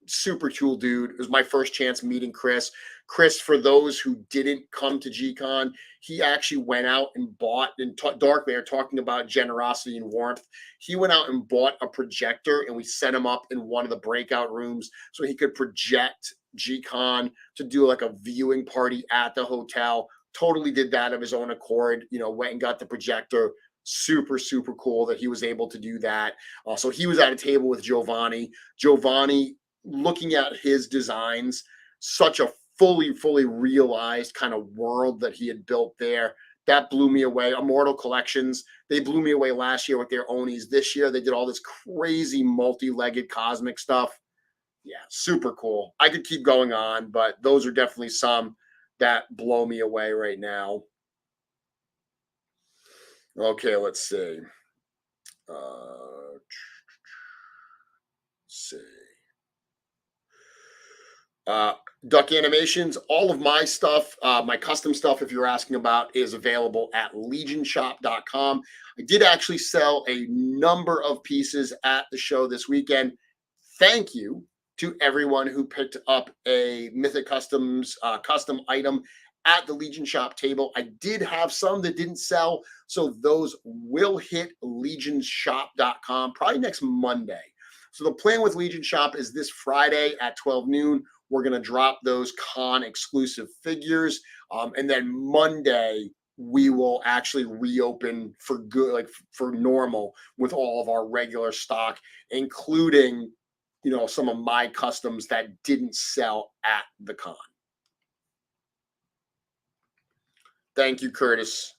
super cool dude. It was my first chance meeting Chris. Chris, for those who didn't come to G-Con, he actually went out and bought, and Dark Bear talking about generosity and warmth. He went out and bought a projector, and we set him up in one of the breakout rooms so he could project G-Con to do like a viewing party at the hotel. Totally did that of his own accord, went and got the projector. Super, super cool that he was able to do that. So he was at a table with Giovanni. Giovanni, looking at his designs, such a fully realized kind of world that he had built there. That blew me away. Immortal Collections, they blew me away last year with their Onis. This year, they did all this crazy multi-legged cosmic stuff. Yeah, super cool. I could keep going on, but those are definitely some that blow me away right now. Okay, let's see. Let's see. Duck Animations, all of my stuff, my custom stuff, if you're asking about, is available at LegionsCon.com. I did actually sell a number of pieces at the show this weekend. Thank you to everyone who picked up a Mythic Customs custom item at the Legion Shop table. I did have some that didn't sell, so those will hit LegionsShop.com probably next Monday. So the plan with Legion Shop is this Friday at 12 noon. We're going to drop those con exclusive figures. And then Monday, we will actually reopen for good, like for normal, with all of our regular stock, including, some of my customs that didn't sell at the con. Thank you, Curtis.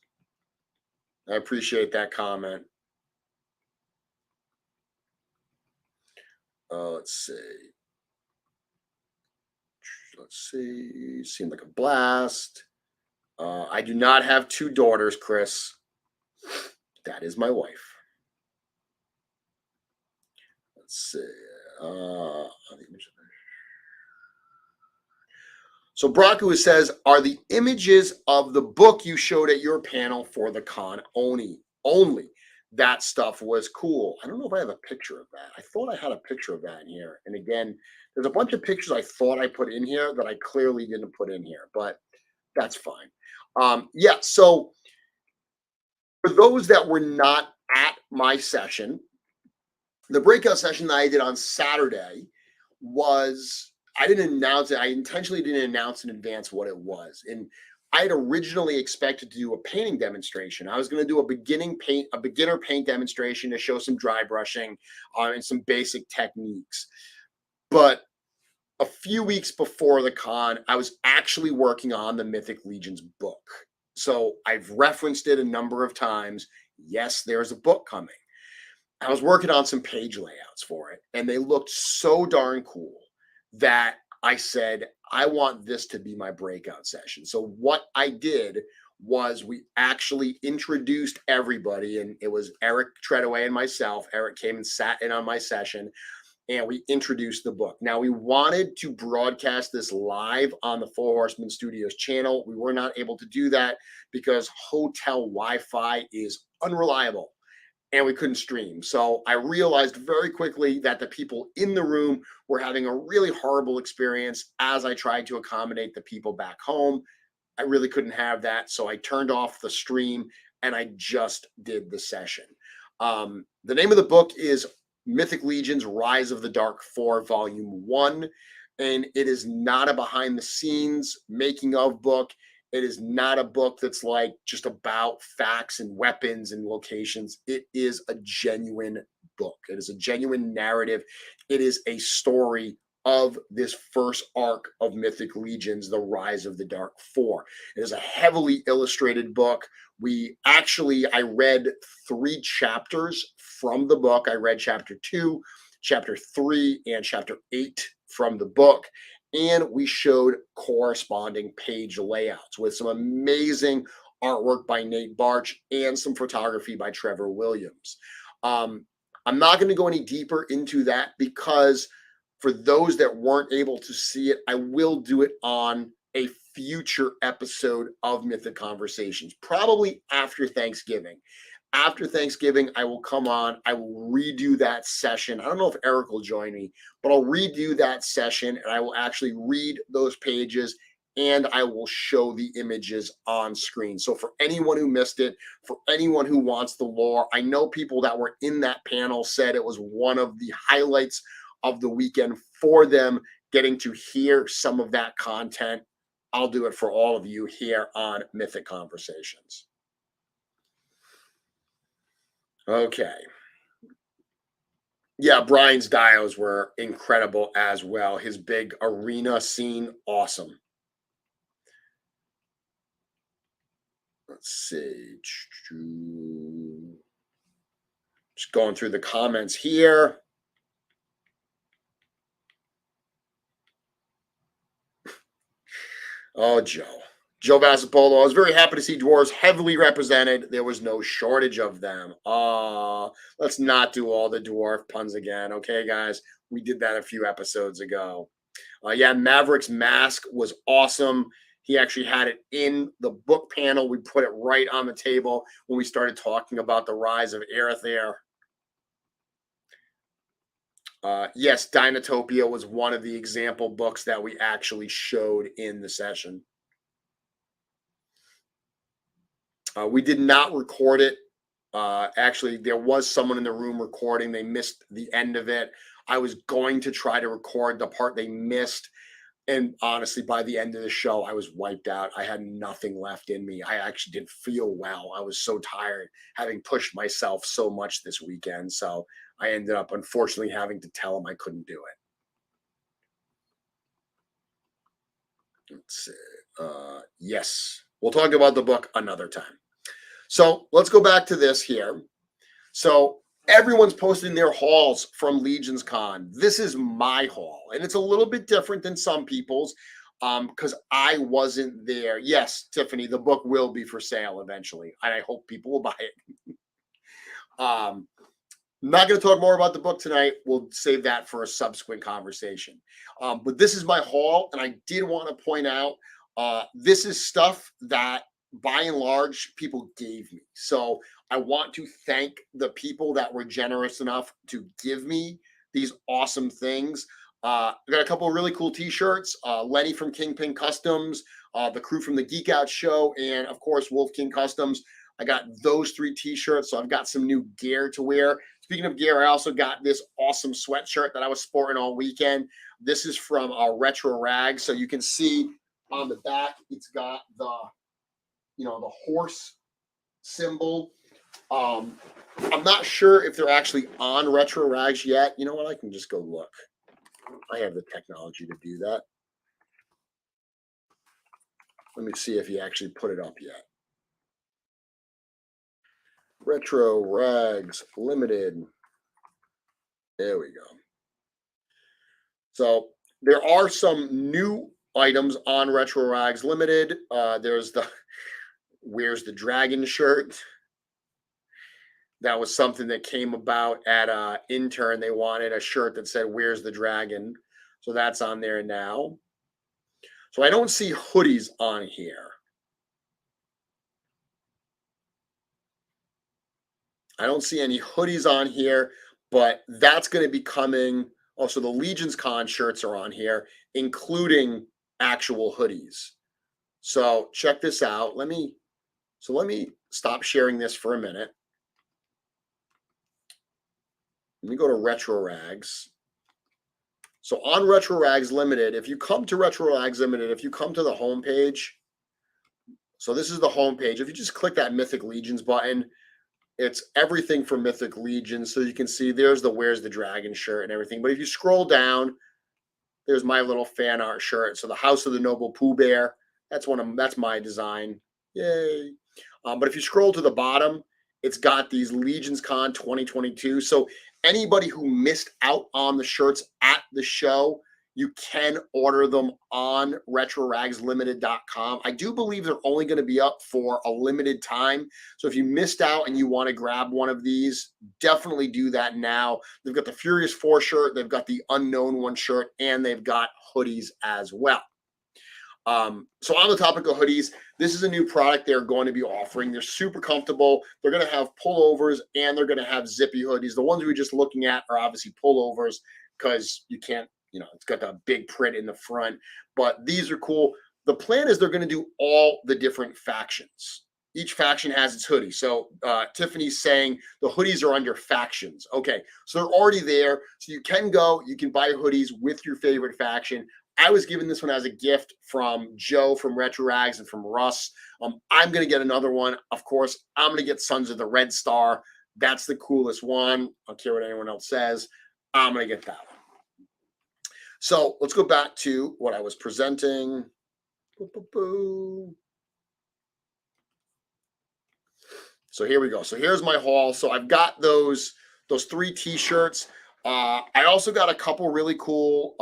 I appreciate that comment. Let's see. Seemed like a blast. I do not have two daughters, Chris. That is my wife. Let's see. So Bronco says, are the images of the book you showed at your panel for the con only? That stuff was cool. I don't know if I have a picture of that. I thought I had a picture of that in here. And again, there's a bunch of pictures I thought I put in here that I clearly didn't put in here, but that's fine. Yeah, so for those that were not at my session, the breakout session that I did on Saturday was, I didn't announce it. I intentionally didn't announce in advance what it was. And I had originally expected to do a painting demonstration. I was going to do a beginner paint demonstration to show some dry brushing and some basic techniques. But a few weeks before the con, I was actually working on the Mythic Legions book. So I've referenced it a number of times. Yes, there's a book coming. I was working on some page layouts for it, and they looked so darn cool that I said, I want this to be my breakout session. So what I did was we actually introduced everybody, and it was Eric Treadaway and myself. Eric came and sat in on my session, and we introduced the book. Now, we wanted to broadcast this live on the Four Horsemen Studios channel. We were not able to do that because hotel Wi-Fi is unreliable, and we couldn't stream. So I realized very quickly that the people in the room were having a really horrible experience as I tried to accommodate the people back home. I really couldn't have that. So I turned off the stream and I just did the session. The name of the book is Mythic Legions, Rise of the Dark 4, Volume 1. And it is not a behind the scenes making of book. It is not a book that's like just about facts and weapons and locations. It is a genuine book. It is a genuine narrative. It is a story of this first arc of Mythic Legions, The Rise of the Dark 4. It is a heavily illustrated book. I read 3 chapters from the book. I read chapter 2, chapter 3, and chapter 8 from the book. And we showed corresponding page layouts with some amazing artwork by Nate Barch and some photography by Trevor Williams. I'm not going to go any deeper into that because for those that weren't able to see it, I will do it on a future episode of Mythic Conversations, probably after Thanksgiving. after Thanksgiving, I will come on. I will redo that session. I don't know if Eric will join me, but I'll redo that session and I will actually read those pages and I will show the images on screen. So for anyone who missed it, for anyone who wants the lore, I know people that were in that panel said it was one of the highlights of the weekend for them, getting to hear some of that content. I'll do it for all of you here on Mythic Conversations. Okay. Yeah, Brian's dios were incredible as well. His big arena scene, awesome. Let's see. Just going through the comments here. Oh, Joe Vassapolo. I was very happy to see dwarves heavily represented. There was no shortage of them. Let's not do all the dwarf puns again. Okay, guys. We did that a few episodes ago. Yeah, Maverick's mask was awesome. He actually had it in the book panel. We put it right on the table when we started talking about the rise of Aerothere. Yes, Dinotopia was one of the example books that we actually showed in the session. We did not record it. Actually, there was someone in the room recording. They missed the end of it. I was going to try to record the part they missed. And honestly, by the end of the show, I was wiped out. I had nothing left in me. I actually didn't feel well. I was so tired, having pushed myself so much this weekend. So I ended up, unfortunately, having to tell them I couldn't do it. Let's see. Yes, we'll talk about the book another time. So let's go back to this here. So everyone's posting their hauls from LegionsCon. This is my haul, and it's a little bit different than some people's because I wasn't there. Yes, Tiffany, the book will be for sale eventually, and I hope people will buy it. I'm not going to talk more about the book tonight. We'll save that for a subsequent conversation. But this is my haul, and I did want to point out this is stuff that by and large people gave me. So I want to thank the people that were generous enough to give me these awesome things. I got a couple of really cool t-shirts. Lenny from Kingpin Customs, the crew from the Geek Out Show, and of course Wolf King Customs. I got those 3 t-shirts, so I've got some new gear to wear. Speaking of gear, I also got this awesome sweatshirt that I was sporting all weekend. This is from Retro Rags, so you can see on the back it's got the the horse symbol. I'm not sure if they're actually on Retro Rags yet. You know what? I can just go look. I have the technology to do that. Let me see if he actually put it up yet. Retro Rags Limited. There we go. So there are some new items on Retro Rags Limited. There's the Where's the Dragon shirt. That was something that came about at Intern. They wanted a shirt that said, Where's the Dragon? So that's on there now. So I don't see hoodies on here. I don't see any hoodies on here, but that's going to be coming. Also, the LegionsCon shirts are on here, including actual hoodies. So check this out. Let me stop sharing this for a minute. Let me go to Retro Rags. So on Retro Rags Limited, if you come to Retro Rags Limited, if you come to the homepage, so this is the homepage. If you just click that Mythic Legions button, it's everything for Mythic Legions. So you can see there's the Where's the Dragon shirt and everything. But if you scroll down, there's my little fan art shirt. So the House of the Noble Pooh Bear, that's my design. Yay. But if you scroll to the bottom, it's got these LegionsCon 2022. So anybody who missed out on the shirts at the show, you can order them on RetroRagsLimited.com. I do believe they're only going to be up for a limited time. So if you missed out and you want to grab one of these, definitely do that now. They've got the Furious 4 shirt, they've got the Unknown 1 shirt, and they've got hoodies as well. So on the topic of hoodies, this is a new product they're going to be offering. They're super comfortable. They're going to have pullovers and they're going to have zippy hoodies. The ones we were just looking at are obviously pullovers because you can't, it's got that big print in the front, but these are cool. The plan is they're going to do all the different factions. Each faction has its hoodie. So Tiffany's saying the hoodies are under factions. Okay, so they're already there. So you can go, you can buy hoodies with your favorite faction. I was given this one as a gift from Joe from Retro Rags and from Russ. I'm going to get another one. Of course, I'm going to get Sons of the Red Star. That's the coolest one. I don't care what anyone else says. I'm going to get that one. So let's go back to what I was presenting. So here we go. So here's my haul. So I've got those 3 t-shirts. I also got a couple really cool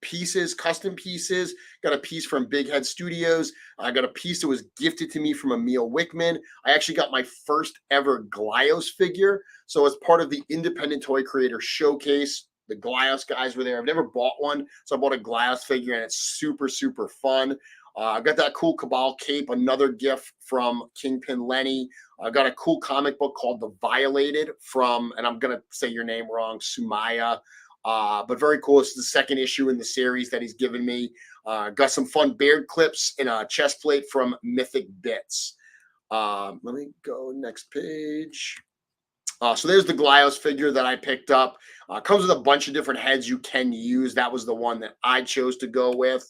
pieces, custom pieces. Got a piece from Big Head Studios. I got a piece that was gifted to me from Emil Wickman. I actually got my first ever Glios figure. So as part of the Independent Toy Creator Showcase, the Glios guys were there. I've never bought one, so I bought a Glios figure, and it's super, super fun. I got that cool Cabal cape, another gift from Kingpin Lenny. I got a cool comic book called The Violated from, and I'm going to say your name wrong, Sumaya. But very cool. It's the second issue in the series that he's given me. Got some fun beard clips and a chest plate from Mythic Bits. Let me go next page. So there's the Glios figure that I picked up. Comes with a bunch of different heads you can use. That was the one that I chose to go with.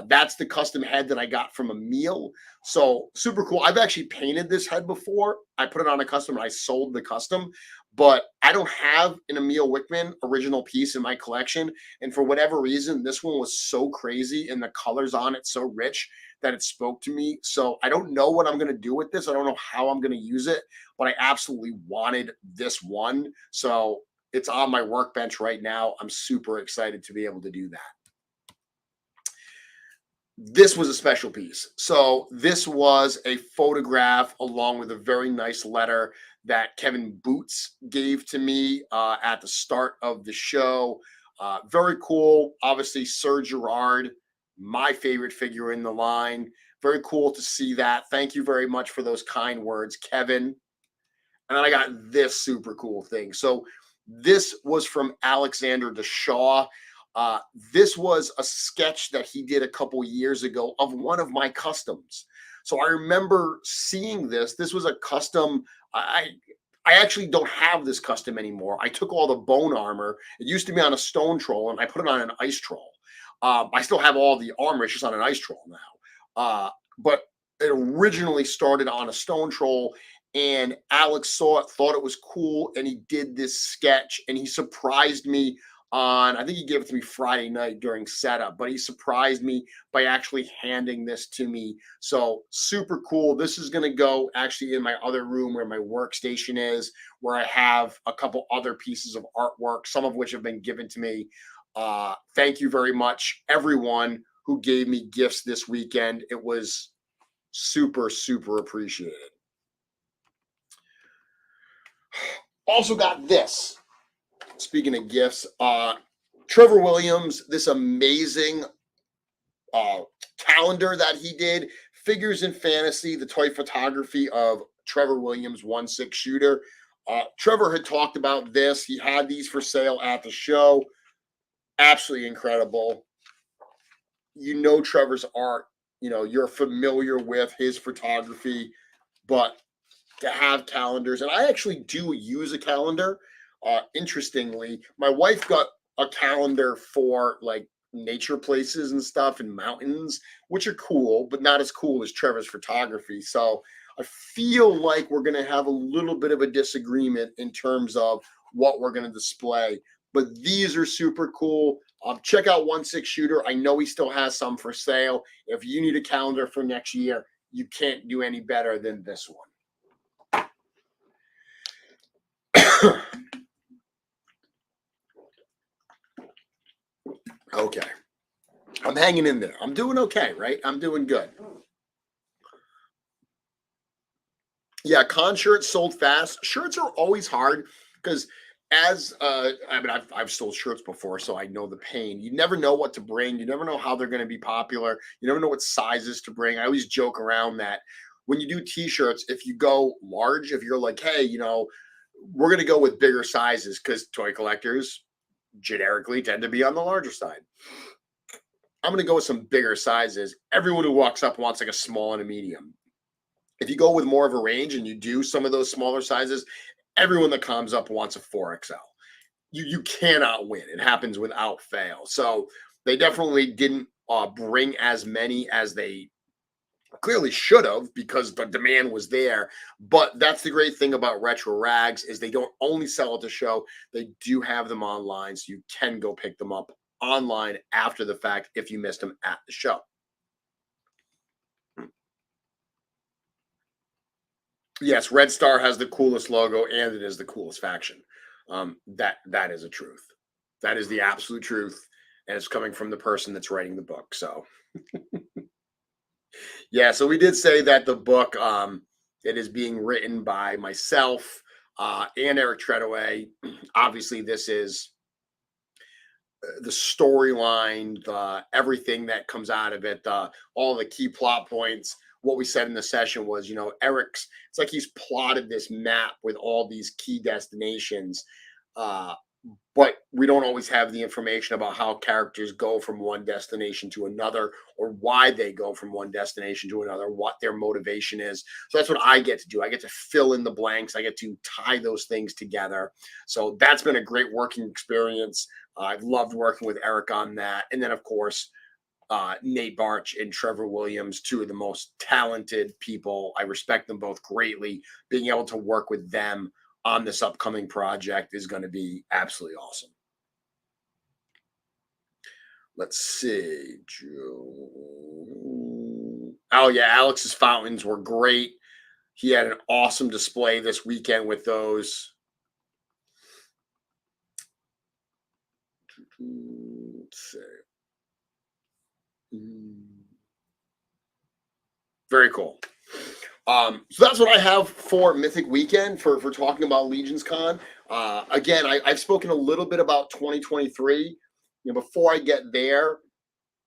That's the custom head that I got from Emil. So super cool. I've actually painted this head before. I put it on a custom and I sold the custom, but I don't have an Emil Wickman original piece in my collection. And for whatever reason, this one was so crazy and the colors on it so rich that it spoke to me. So I don't know what I'm going to do with this. I don't know how I'm going to use it, but I absolutely wanted this one. So it's on my workbench right now. I'm super excited to be able to do that. This was a special piece. So this was a photograph along with a very nice letter that Kevin Boots gave to me at the start of the show. Very cool. Obviously, Sir Gerard, my favorite figure in the line. Very cool to see that. Thank you very much for those kind words, Kevin. And then I got this super cool thing. So this was from Alexander DeShaw. This was a sketch that he did a couple years ago of one of my customs. So I remember seeing this. This was a custom. I actually don't have this custom anymore. I took all the bone armor. It used to be on a stone troll, and I put it on an ice troll. I still have all the armor. It's just on an ice troll now. But it originally started on a stone troll, and Alex saw it, thought it was cool, and he did this sketch, and he surprised me on, I think he gave it to me Friday night during setup, but he surprised me by actually handing this to me. So super cool. This is going to go actually in my other room where my workstation is, where I have a couple other pieces of artwork, some of which have been given to me. Thank you very much, everyone who gave me gifts this weekend. It was super, super appreciated. Also got this. Speaking of gifts, Trevor Williams, this amazing calendar that he did, Figures in Fantasy, the toy photography of Trevor Williams, 1/6 shooter. Trevor had talked about this. He had these for sale at the show. Absolutely incredible. You know Trevor's art. You know, you're familiar with his photography, but to have calendars, and I actually do use a calendar. Interestingly, my wife got a calendar for like nature places and stuff and mountains, which are cool, but not as cool as Trevor's photography. So I feel like we're going to have a little bit of a disagreement in terms of what we're going to display, but these are super cool. Check out 1/6 shooter. I know he still has some for sale. If you need a calendar for next year, you can't do any better than this one. Okay. I'm hanging in there. I'm doing okay, right? I'm doing good. Yeah, con shirts sold fast. Shirts are always hard because as I mean, I've sold shirts before, so I know the pain. You never know what to bring. You never know how they're going to be popular. You never know what sizes to bring. I always joke around that when you do T-shirts, if you go large, if you're like, hey, we're going to go with bigger sizes because toy collectors generically tend to be on the larger side. I'm going to go with some bigger sizes. Everyone who walks up wants like a small and a medium. If you go with more of a range and you do some of those smaller sizes, everyone that comes up wants a 4XL. You cannot win. It happens without fail. So they definitely didn't bring as many as they clearly should have because the demand was there. But that's the great thing about retro rags is they don't only sell at the show, they do have them online, so you can go pick them up online after the fact if you missed them at the show. Yes, Red Star has the coolest logo and it is the coolest faction. That is a truth. That is the absolute truth, and it's coming from the person that's writing the book. So yeah, so we did say that the book it is being written by myself and Eric Treadaway. Obviously, this is the storyline, the everything that comes out of it, all the key plot points. What we said in the session was, Eric's. It's like he's plotted this map with all these key destinations, uh, but we don't always have the information about how characters go from one destination to another, or why they go from one destination to another, what their motivation is. So that's what I get to do. I get to fill in the blanks. I get to tie those things together. So that's been a great working experience. I've loved working with Eric on that. And then, of course, Nate Barch and Trevor Williams, two of the most talented people. I respect them both greatly. Being able to work with them on this upcoming project is going to be absolutely awesome. Let's see. Oh, yeah. Alex's fountains were great. He had an awesome display this weekend with those. Let's see. Very cool. So that's what I have for Mythic Weekend for talking about LegionsCon. Again, I've spoken a little bit about 2023. Before I get there,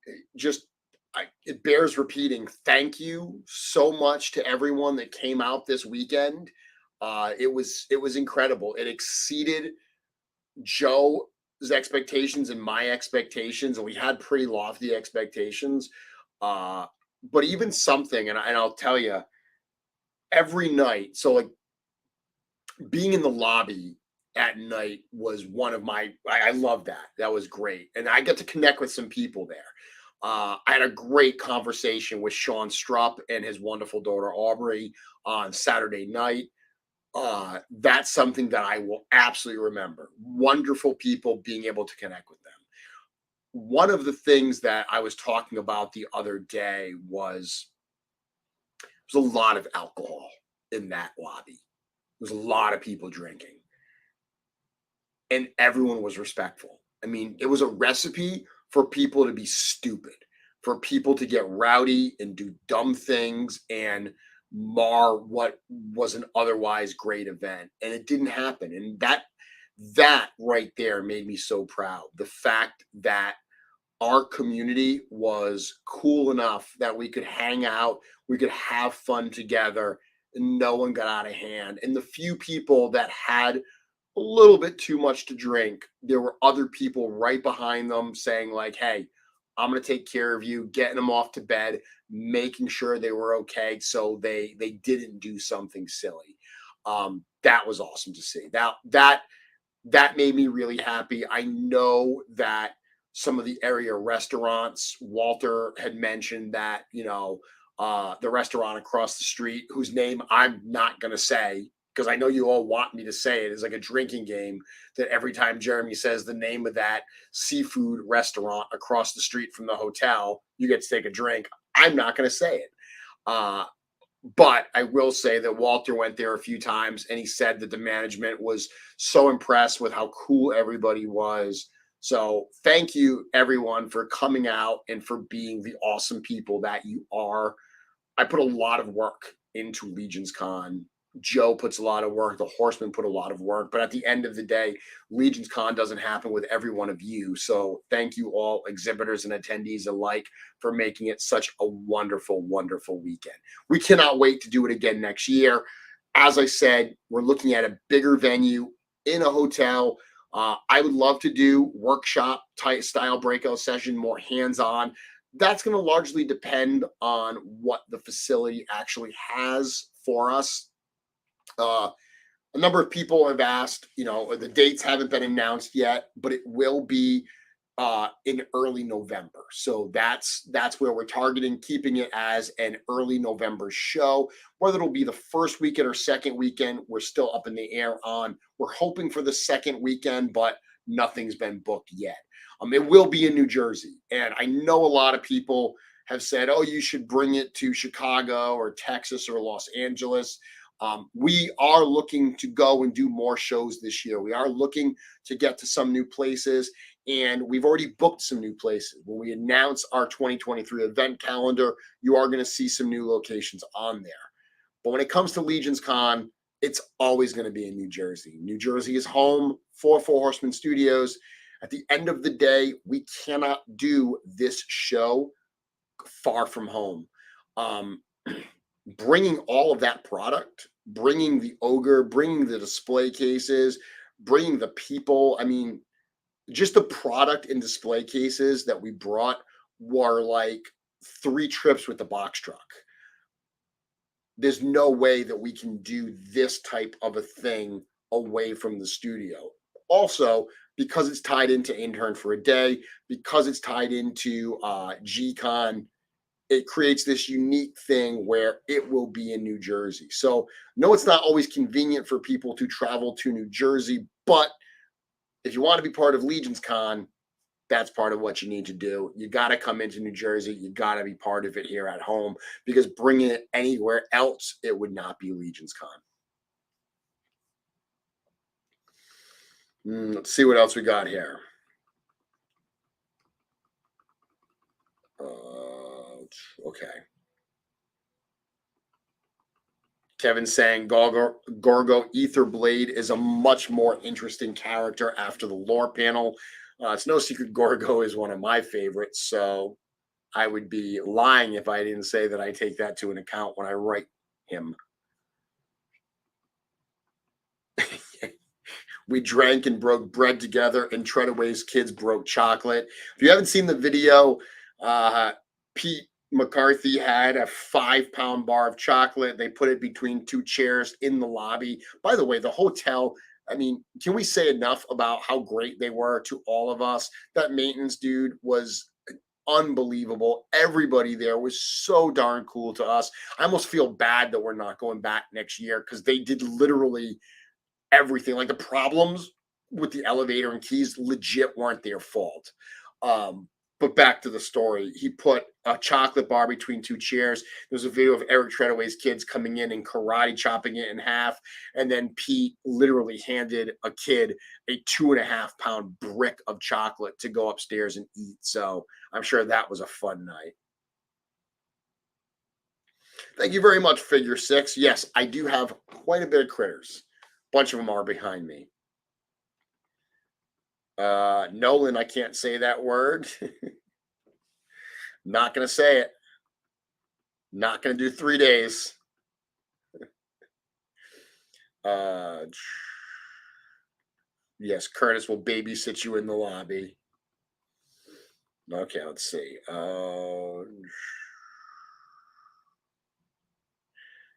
it bears repeating. Thank you so much to everyone that came out this weekend. It was incredible. It exceeded Joe's expectations and my expectations, and we had pretty lofty expectations. But even something, and I'll tell you, every night. So like being in the lobby at night was one of my. I love that. That was great, and I got to connect with some people there. I had a great conversation with Sean Strupp and his wonderful daughter Aubrey on Saturday night. That's something that I will absolutely remember. Wonderful people, being able to connect with them. One of the things that I was talking about the other day was there's a lot of alcohol in that lobby. There's a lot of people drinking, and everyone was respectful. I mean, it was a recipe for people to be stupid, for people to get rowdy and do dumb things and mar what was an otherwise great event. And it didn't happen. And that right there made me so proud. The fact that our community was cool enough that we could hang out, we could have fun together, and no one got out of hand. And the few people that had a little bit too much to drink, there were other people right behind them saying like, hey, I'm going to take care of you, getting them off to bed, making sure they were okay, so they didn't do something silly. That was awesome to see. That made me really happy. I know that some of the area restaurants, Walter had mentioned that, the restaurant across the street, whose name I'm not going to say, because I know you all want me to say it, is like a drinking game that every time Jeremy says the name of that seafood restaurant across the street from the hotel, you get to take a drink. I'm not going to say it. But I will say that Walter went there a few times and he said that the management was so impressed with how cool everybody was. So thank you, everyone, for coming out and for being the awesome people that you are. I put a lot of work into LegionsCon. Joe puts a lot of work. The horsemen put a lot of work. But at the end of the day, LegionsCon doesn't happen with every one of you. So thank you all, exhibitors and attendees alike, for making it such a wonderful, wonderful weekend. We cannot wait to do it again next year. As I said, we're looking at a bigger venue in a hotel. I would love to do workshop type style breakout session, more hands-on. That's going to largely depend on what the facility actually has for us. A number of people have asked, the dates haven't been announced yet, but it will be in early November. So that's where we're targeting, keeping it as an early November show. Whether it'll be the first weekend or second weekend, we're still up in the air on. We're hoping for the second weekend, but nothing's been booked yet. It will be in New Jersey. And I know a lot of people have said, oh, you should bring it to Chicago or Texas or Los Angeles. We are looking to go and do more shows this year. We are looking to get to some new places, and we've already booked some new places. When we announce our 2023 event calendar, you are going to see some new locations on there. But when it comes to LegionsCon, it's always going to be in New Jersey. New Jersey is home for Four Horsemen Studios. At the end of the day, we cannot do this show far from home. Bringing all of that product, bringing the ogre, bringing the display cases, bringing the people. I mean, just the product and display cases that we brought were like 3 trips with the box truck. There's no way that we can do this type of a thing away from the studio. Also, because it's tied into Intern for a day, because it's tied into G-Con, it creates this unique thing where it will be in New Jersey. So no, it's not always convenient for people to travel to New Jersey, but if you want to be part of LegionsCon, that's part of what you need to do. You got to come into New Jersey. You got to be part of it here at home, because bringing it anywhere else, it would not be LegionsCon. Let's see what else we got here. Okay. Kevin saying Gorgo Etherblade is a much more interesting character after the lore panel. It's no secret Gorgo is one of my favorites, so I would be lying if I didn't say that I take that to an account when I write him. We drank and broke bread together, and Treadaway's kids broke chocolate. If you haven't seen the video, Pete McCarthy had a 5-pound bar of chocolate. They put it between 2 chairs in the lobby. By the way, the hotel, I mean, can we say enough about how great they were to all of us? That maintenance dude was unbelievable. Everybody there was so darn cool to us. I almost feel bad that we're not going back next year, because they did literally everything. Like, the problems with the elevator and keys legit weren't their fault. But back to the story, he put a chocolate bar between 2 chairs. There's a video of Eric Treadaway's kids coming in and karate chopping it in half. And then Pete literally handed a kid a 2.5-pound brick of chocolate to go upstairs and eat. So I'm sure that was a fun night. Thank you very much, Figure 6. Yes, I do have quite a bit of critters. A bunch of them are behind me. Nolan, I can't say that word. Not going to say it. Not going to do 3 days. Yes, Curtis will babysit you in the lobby. Okay, let's see.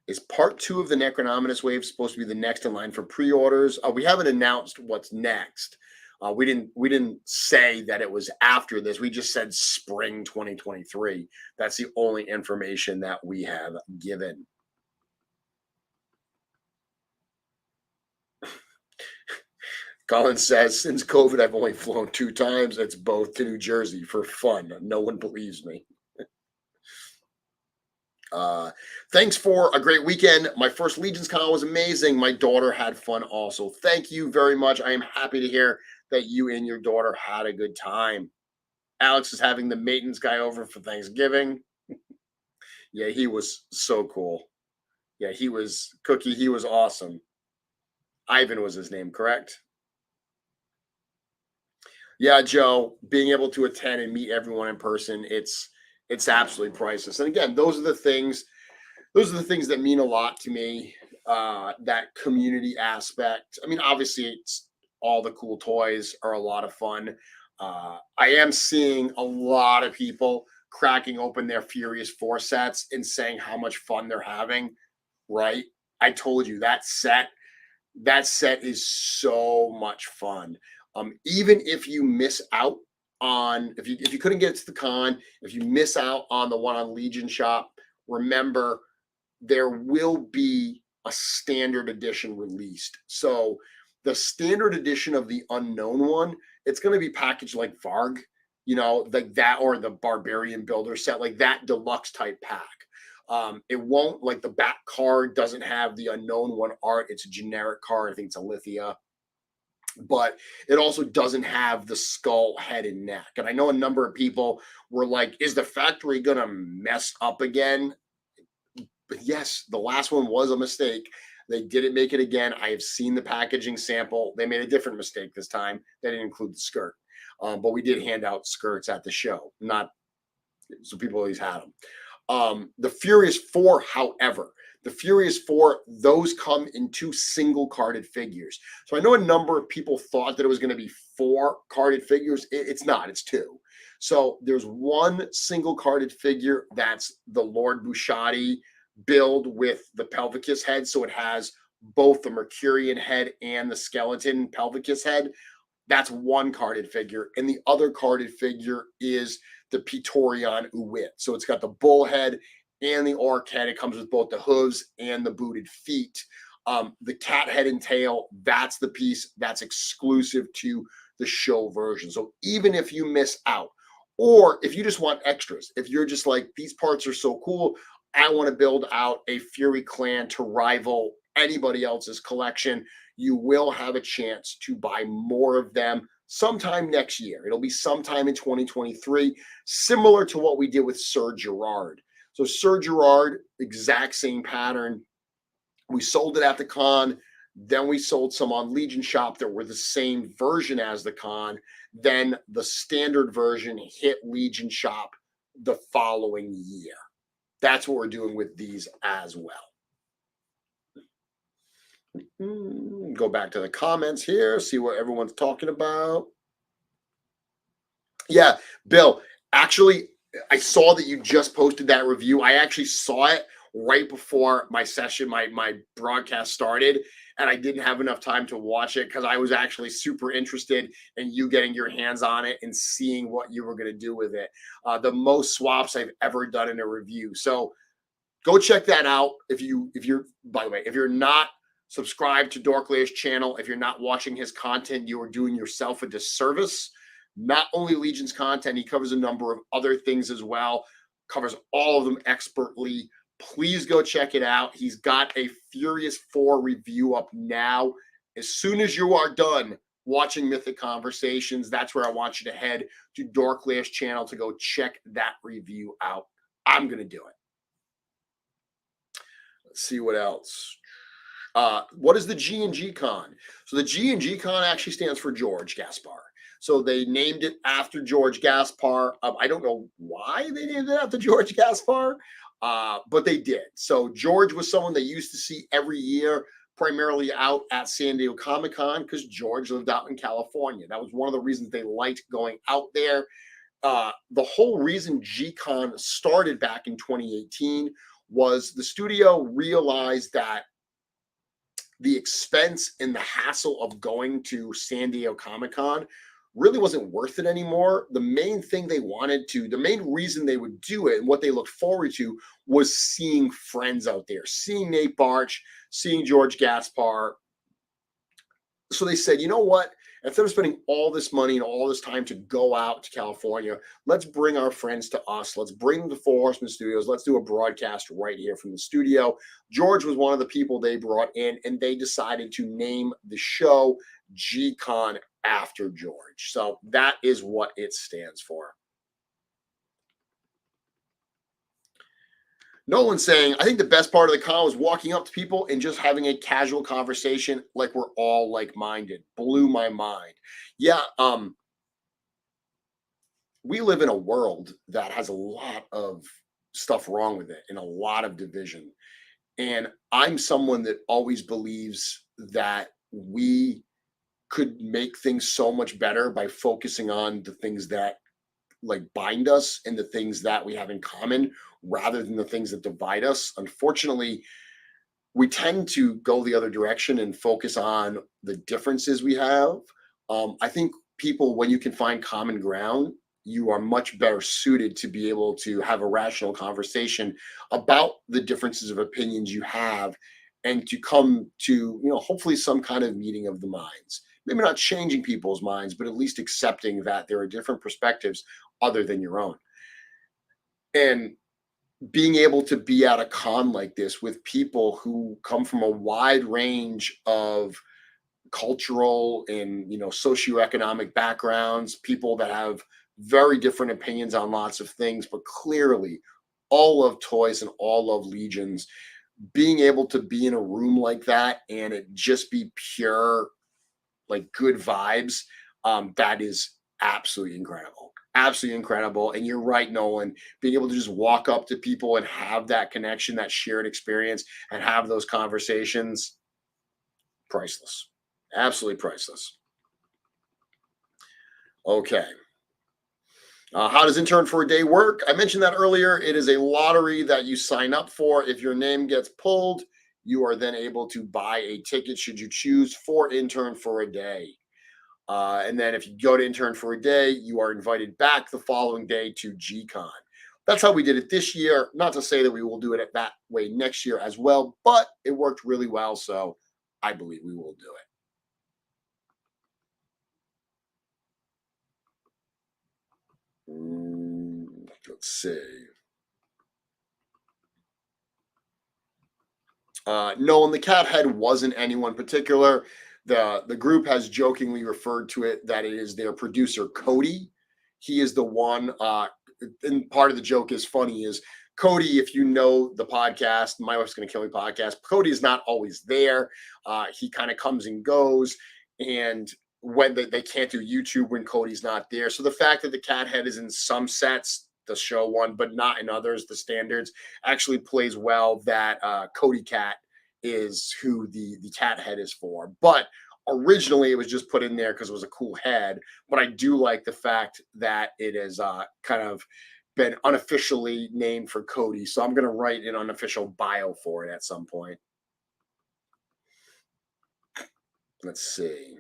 Is part 2 of the Necronominus wave supposed to be the next in line for pre-orders? We haven't announced what's next. We didn't say that it was after this. We just said spring 2023. That's the only information that we have given. Colin says, since COVID, I've only flown 2 times. It's both to New Jersey for fun. No one believes me. Thanks for a great weekend. My first LegionsCon was amazing. My daughter had fun also. Thank you very much. I am happy to hear that you and your daughter had a good time. Alex is having the maintenance guy over for Thanksgiving. Yeah, he was so cool. Yeah, he was Cookie. He was awesome. Ivan was his name, correct? Yeah, Joe, being able to attend and meet everyone in person, it's absolutely priceless. And again, those are the things that mean a lot to me. That community aspect. I mean, obviously, it's all the cool toys are a lot of fun. I am seeing a lot of people cracking open their Furious Four sets and saying how much fun they're having. Right? I told you that set is so much fun. Even if you miss out on if you couldn't get to the con, if you miss out on the one on Legion Shop, remember there will be a standard edition released. So the standard edition of the unknown one, it's going to be packaged like Varg, like that, or the Barbarian Builder set, like that deluxe type pack. It won't, like, the back card doesn't have the unknown one art. It's a generic card. I think it's a Lithia, but it also doesn't have the skull, head, and neck. And I know a number of people were like, is the factory going to mess up again? But yes, the last one was a mistake. They didn't make it again. I have seen the packaging sample. They made a different mistake this time. They didn't include the skirt. But we did hand out skirts at the show, not so people always had them. The Furious Four, however, the Furious Four, those come in two single carded figures. So I know a number of people thought that it was going to be four carded figures. It's not, it's two. So there's one single carded figure that's the Lord Bushati build with the Pelvicus head. So it has both the Mercurian head and the skeleton Pelvicus head. That's one carded figure. And the other carded figure is the Praetorian Uwit. So it's got the bull head and the orc head. It comes with both the hooves and the booted feet. The cat head and tail, that's the piece that's exclusive to the show version. So even if you miss out, or if you just want extras, if you're just like, these parts are so cool, I want to build out a Fury clan to rival anybody else's collection, you will have a chance to buy more of them sometime next year. It'll be sometime in 2023, similar to what we did with Sir Gerard. So Sir Gerard, exact same pattern. We sold it at the con. Then we sold some on Legion Shop that were the same version as the con. Then the standard version hit Legion Shop the following year. That's what we're doing with these as well. Go back to the comments here, see what everyone's talking about. Yeah, Bill, actually, I saw that you just posted that review. I actually saw it right before my session, my broadcast started, and I didn't have enough time to watch it because I was actually super interested in you getting your hands on it and seeing what you were going to do with it. The most swaps I've ever done in a review. So go check that out. If you're, by the way, if you're not subscribed to Dorklayer's channel, if you're not watching his content, you are doing yourself a disservice. Not only Legion's content, he covers a number of other things as well, covers all of them expertly. Please go check it out. He's got a Furious 4 review up now. As soon as you are done watching Mythic Conversations, that's where I want you to head to Dorklayer's channel to go check that review out. I'm going to do it. Let's see what else. What is the G&G Con? So the G&G Con actually stands for George Gaspar. So they named it after George Gaspar. I don't know why they named it after George Gaspar, but they did. So George was someone they used to see every year, primarily out at San Diego Comic-Con, because George lived out in California. That was one of the reasons they liked going out there. The whole reason G-Con started back in 2018 was the studio realized that the expense and the hassle of going to San Diego Comic-Con really wasn't worth it anymore. The main reason they would do it and what they looked forward to was seeing friends out there, seeing Nate Barch, seeing George Gaspar. So they said, you know what? Instead of spending all this money and all this time to go out to California, let's bring our friends to us. Let's bring them to Four Horsemen Studios. Let's do a broadcast right here from the studio. George was one of the people they brought in, and they decided to name the show G-Con after George. So that is what it stands for. Nolan's saying, I think the best part of the con was walking up to people and just having a casual conversation like we're all like-minded. Blew my mind. Yeah, we live in a world that has a lot of stuff wrong with it and a lot of division. And I'm someone that always believes that we could make things so much better by focusing on the things that like bind us and the things that we have in common rather than the things that divide us. Unfortunately, we tend to go the other direction and focus on the differences we have. I think people, when you can find common ground, you are much better suited to be able to have a rational conversation about the differences of opinions you have and to come to, hopefully some kind of meeting of the minds. Maybe not changing people's minds, but at least accepting that there are different perspectives other than your own. And being able to be at a con like this with people who come from a wide range of cultural and socioeconomic backgrounds, people that have very different opinions on lots of things, but clearly all of toys and all of legions, being able to be in a room like that and it just be pure like good vibes, that is absolutely incredible. Absolutely incredible. And you're right, Nolan, being able to just walk up to people and have that connection, that shared experience, and have those conversations, priceless. Absolutely priceless. Okay. How does Intern for a Day work? I mentioned that earlier. It is a lottery that you sign up for. If your name gets pulled, you are then able to buy a ticket, should you choose, for Intern for a Day. And then if you go to Intern for a Day, you are invited back the following day to GCon. That's how we did it this year. Not to say that we will do it that way next year as well, but it worked really well. So I believe we will do it. Let's see. No, and the cat head wasn't anyone particular. The group has jokingly referred to it that it is their producer Cody. He is the one. And part of the joke is funny is Cody. If you know the podcast, My Wife's Gonna Kill Me podcast, Cody is not always there. He kind of comes and goes, and when they can't do YouTube when Cody's not there. So the fact that the cat head is in some sets, the show one, but not in others, the standards, actually plays well that Cody Cat is who the cat head is for. But originally it was just put in there because it was a cool head. But I do like the fact that it is kind of been unofficially named for Cody. So I'm going to write an unofficial bio for it at some point. Let's see.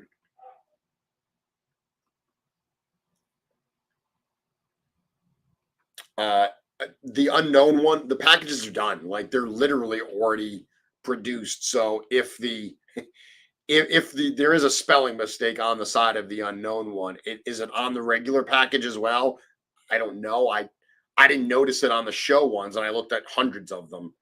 The unknown one, the packages are done. Like they're literally already produced. So if there is a spelling mistake on the side of the unknown one, is it on the regular package as well? I don't know. I didn't notice it on the show ones, and I looked at hundreds of them.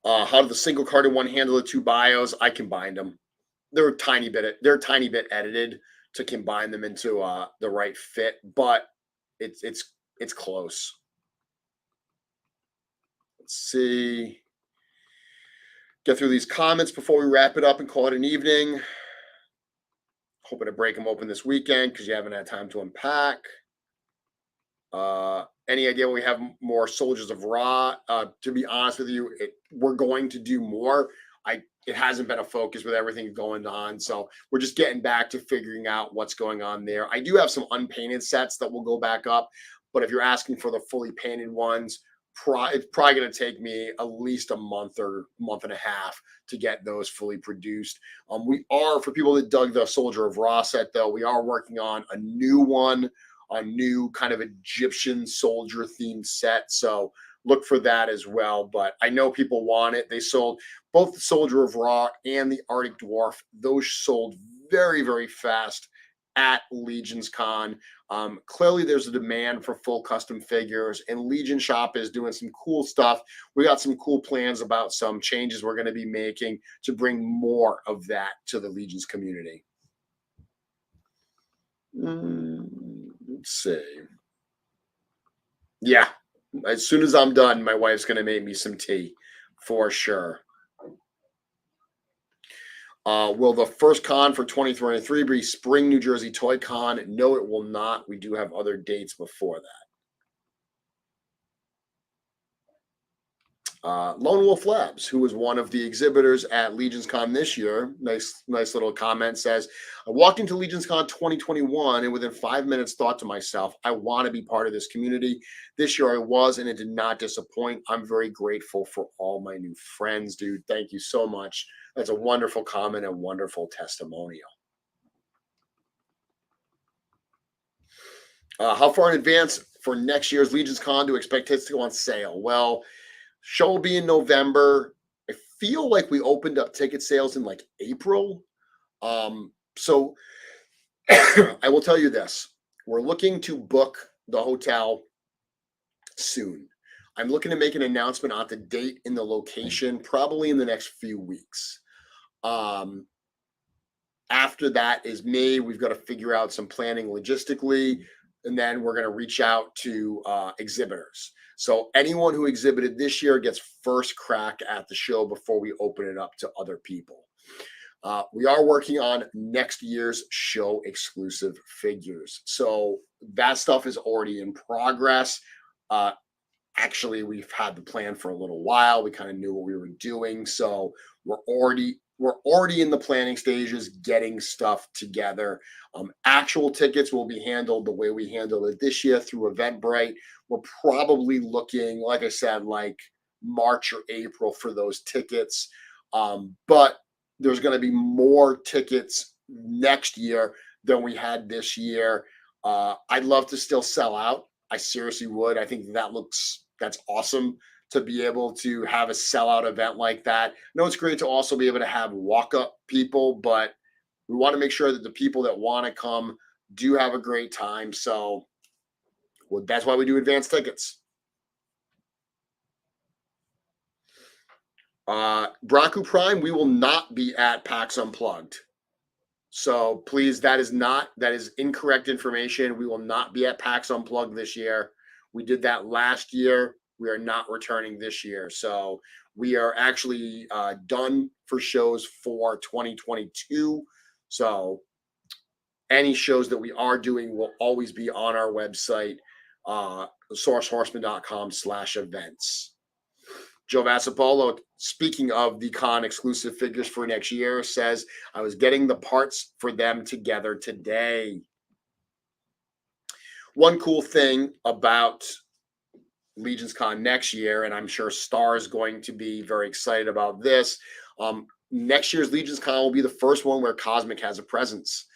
How did the single carded one handle the two bios? I combined them. They're a tiny bit edited to combine them into the right fit, but it's close. Let's see. Get through these comments before we wrap it up and call it an evening. Hoping to break them open this weekend because you haven't had time to unpack. Any idea when we have more Soldiers of Ra? To be honest with you, we're going to do more. It hasn't been a focus with everything going on, so we're just getting back to figuring out what's going on there. I do have some unpainted sets that will go back up, but if you're asking for the fully painted ones, it's probably going to take me at least a month or month and a half to get those fully produced. We are, for people that dug the Soldier of Ra set, though, we are working on a new one, a new kind of Egyptian soldier themed set. So look for that as well. But I know people want it. They sold both the Soldier of Ra and the Arctic Dwarf. Those sold very, very fast at LegionsCon. Clearly there's a demand for full custom figures, and Legion Shop is doing some cool stuff. We got some cool plans about some changes we're going to be making to bring more of that to the Legions community. Let's see. Yeah, as soon as I'm done, my wife's going to make me some tea for sure. Will the first con for 2023 be Spring New Jersey Toy Con? No, it will not. We do have other dates before that. Lone Wolf Labs, who was one of the exhibitors at LegionsCon this year, nice little comment, says, I walked into LegionsCon 2021 and within 5 minutes thought to myself, I want to be part of this community. This year I was, and it did not disappoint. I'm very grateful for all my new friends, dude. Thank you so much. That's a wonderful comment and wonderful testimonial. How far in advance for next year's LegionsCon do you expect tickets to go on sale? Well, show will be in November. I feel like we opened up ticket sales in like April. So I will tell you this. We're looking to book the hotel soon. I'm looking to make an announcement on the date and the location probably in the next few weeks. After that is May. We've got to figure out some planning logistically, and then we're going to reach out to exhibitors. So anyone who exhibited this year gets first crack at the show before we open it up to other people. We are working on next year's show exclusive figures. So that stuff is already in progress. Actually, we've had the plan for a little while. We kind of knew what we were doing. So we're already in the planning stages, getting stuff together. Actual tickets will be handled the way we handled it this year through Eventbrite. We're probably looking, like I said, like March or April for those tickets. But there's going to be more tickets next year than we had this year. I'd love to still sell out. I seriously would. I think that's awesome to be able to have a sellout event like that. I know it's great to also be able to have walk-up people, but we want to make sure that the people that want to come do have a great time. So that's why we do advanced tickets. Braku Prime, we will not be at PAX Unplugged. So please, that is incorrect information. We will not be at PAX Unplugged this year. We did that last year. We are not returning this year. So we are actually done for shows for 2022. So any shows that we are doing will always be on our website, sourcehorseman.com/events. Joe Vassapolo, speaking of the con exclusive figures for next year, says, I was getting the parts for them together today. One cool thing about LegionsCon next year, and I'm sure Star is going to be very excited about this. Next year's LegionsCon will be the first one where Cosmic has a presence.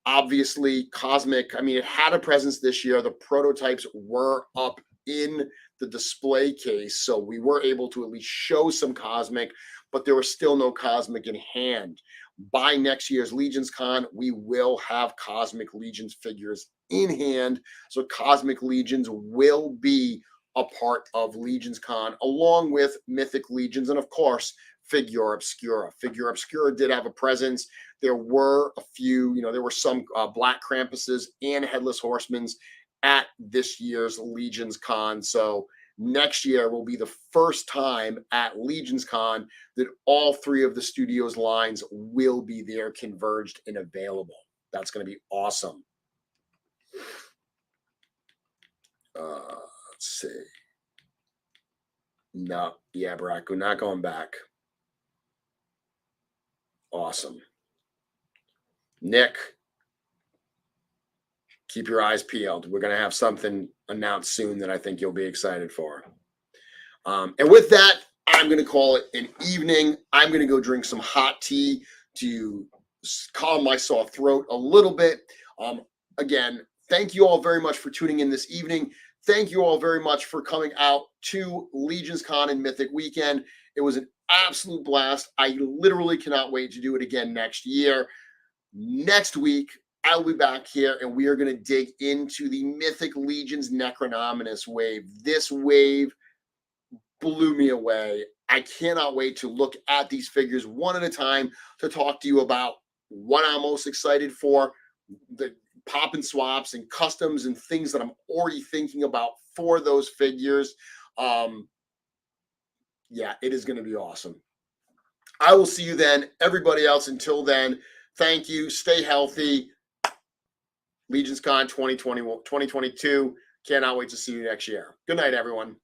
Obviously, Cosmic, it had a presence this year. The prototypes were up in the display case, so we were able to at least show some Cosmic, but there was still no Cosmic in hand. By next year's LegionsCon, we will have Cosmic Legions figures in hand, so Cosmic Legions will be a part of LegionsCon, along with Mythic Legions, and of course, Figure Obscura. Figure Obscura did have a presence. There were a few, there were some Black Krampuses and Headless Horsemen's at this year's LegionsCon. So next year will be the first time at LegionsCon that all three of the studio's lines will be there, converged and available. That's going to be awesome. Let's see. No, yeah, Barack, we're not going back. Awesome. Nick, keep your eyes peeled. We're going to have something announced soon that I think you'll be excited for. And with that, I'm going to call it an evening. I'm going to go drink some hot tea to calm my sore throat a little bit. Again, thank you all very much for tuning in this evening. Thank you all very much for coming out to LegionsCon and Mythic Weekend. It was an absolute blast. I literally cannot wait to do it again next year. Next week, I'll be back here, and we are going to dig into the Mythic Legions Necronominus wave. This wave blew me away. I cannot wait to look at these figures one at a time to talk to you about what I'm most excited for, the pop and swaps and customs and things that I'm already thinking about for those figures. Yeah, it is going to be awesome. I will see you then. Everybody else, until then, thank you. Stay healthy. LegionsCon 2022. Cannot wait to see you next year. Good night, everyone.